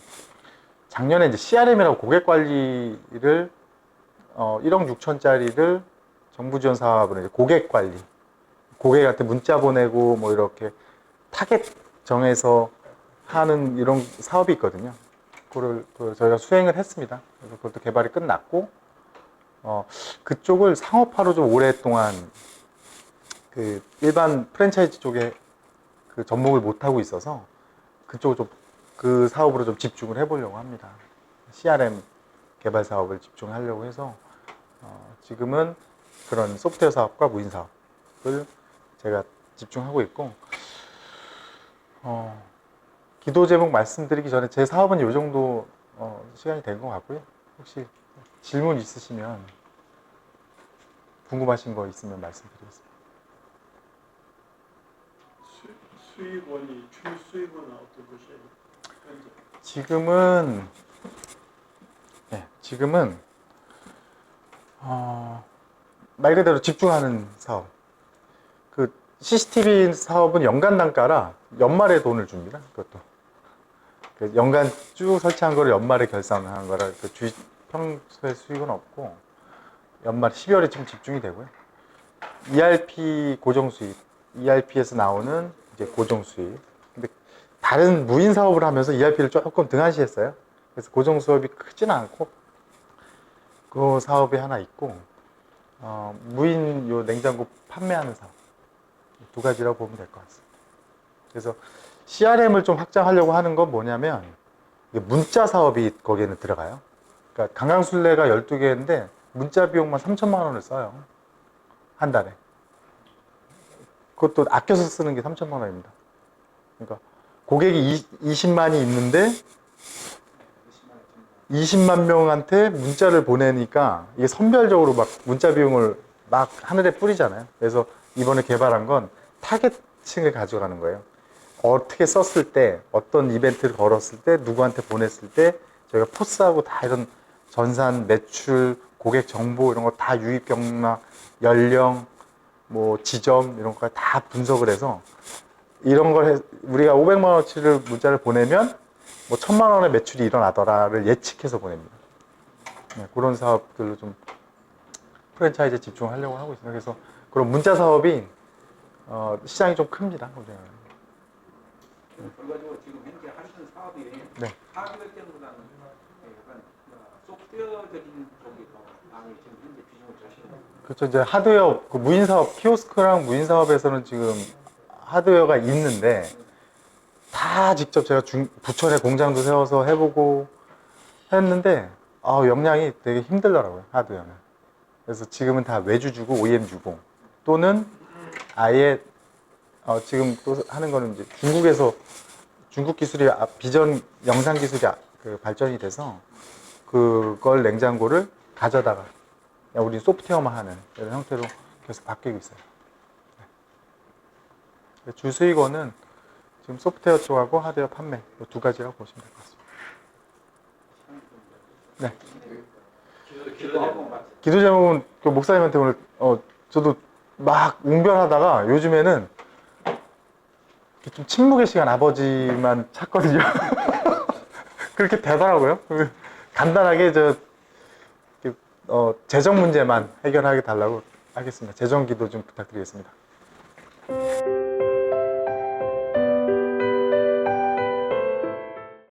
작년에 이제 CRM이라고 고객 관리를 1억 6천짜리를 정부 지원 사업으로 이제 고객 관리, 고객한테 문자 보내고 뭐 이렇게 타겟 정해서 하는 이런 사업이 있거든요. 그걸 저희가 수행을 했습니다. 그래서 그것도 개발이 끝났고, 그쪽을 상업화로 좀 오랫동안 그 일반 프랜차이즈 쪽에 그 접목을 못 하고 있어서 그쪽을 좀 그 사업으로 좀 집중을 해보려고 합니다. CRM 개발 사업을 집중하려고 해서 지금은 그런 소프트웨어 사업과 무인 사업을 제가 집중하고 있고, 기도 제목 말씀드리기 전에 제 사업은 이 정도 시간이 된 것 같고요. 혹시 질문 있으시면 궁금하신 거 있으면 말씀드리겠습니다. 수입원이 출수입은 어떤 것이에요? 현재? 지금은 말 그대로 집중하는 사업. 그 CCTV 사업은 연간 단가라 연말에 돈을 줍니다. 그것도 그 연간 쭉 설치한 거를 연말에 결산하는 거라 그 평소에 수익은 없고, 연말 12월에 좀 집중이 되고요. ERP 고정 수익, ERP에서 나오는 이제 고정 수익. 근데 다른 무인 사업을 하면서 ERP를 조금 등한시했어요. 그래서 고정 수업이 크지는 않고 그 사업이 하나 있고, 무인 요 냉장고 판매하는 사업, 두 가지라고 보면 될 것 같습니다. 그래서 CRM을 좀 확장하려고 하는 건 뭐냐면, 이게 문자 사업이 거기에는 들어가요. 그러니까 강강술래가 12개인데 문자 비용만 3천만 원을 써요. 한 달에. 그것도 아껴서 쓰는 게 3천만 원입니다. 그러니까 고객이 20만이 있는데 20만 명한테 문자를 보내니까 이게 선별적으로 막 문자 비용을 막 하늘에 뿌리잖아요. 그래서 이번에 개발한 건 타겟층을 가져가는 거예요. 어떻게 썼을 때, 어떤 이벤트를 걸었을 때, 누구한테 보냈을 때 저희가 포스하고 다 이런 전산, 매출, 고객 정보 이런 거 다 유입 경락, 연령, 뭐 지점 이런 거 다 분석을 해서 이런 걸 우리가 500만 원어치를 문자를 보내면 뭐 1000만 원의 매출이 일어나더라를 예측해서 보냅니다. 네, 그런 사업들로 좀 프랜차이즈에 집중하려고 하고 있습니다. 그래서 그런 문자 사업이 시장이 좀 큽니다. 결과적으로 지금 현재 하시는 사업이 네. 하드웨어 쪽보다는 약간 소프트웨어적인 쪽이 더 많이 지금 현재 비중을 차시는 거예요. 그렇죠. 이제 하드웨어, 그 무인 사업, 키오스크랑 무인 사업에서는 지금 하드웨어가 있는데 다 직접 제가 부천에 공장도 세워서 해보고 했는데 역량이 되게 힘들더라고요, 하드웨어는. 그래서 지금은 다 외주 주고 OEM 주고, 또는 아예 지금 또 하는 거는 이제 중국 기술이 비전 영상 기술이 그 발전이 돼서 그걸 냉장고를 가져다가 그냥 우리 소프트웨어만 하는 이런 형태로 계속 바뀌고 있어요. 네. 주 수익원은 지금 소프트웨어 쪽하고 하드웨어 판매 이 두 가지라고 보시면 될 것 같습니다. 네. 기도 제목은 그 목사님한테 오늘 저도 막 웅변하다가 요즘에는 좀 침묵의 시간 아버지만 찾거든요. 그렇게 되더라고요. 간단하게 재정 문제만 해결하게 달라고 하겠습니다. 재정 기도 좀 부탁드리겠습니다.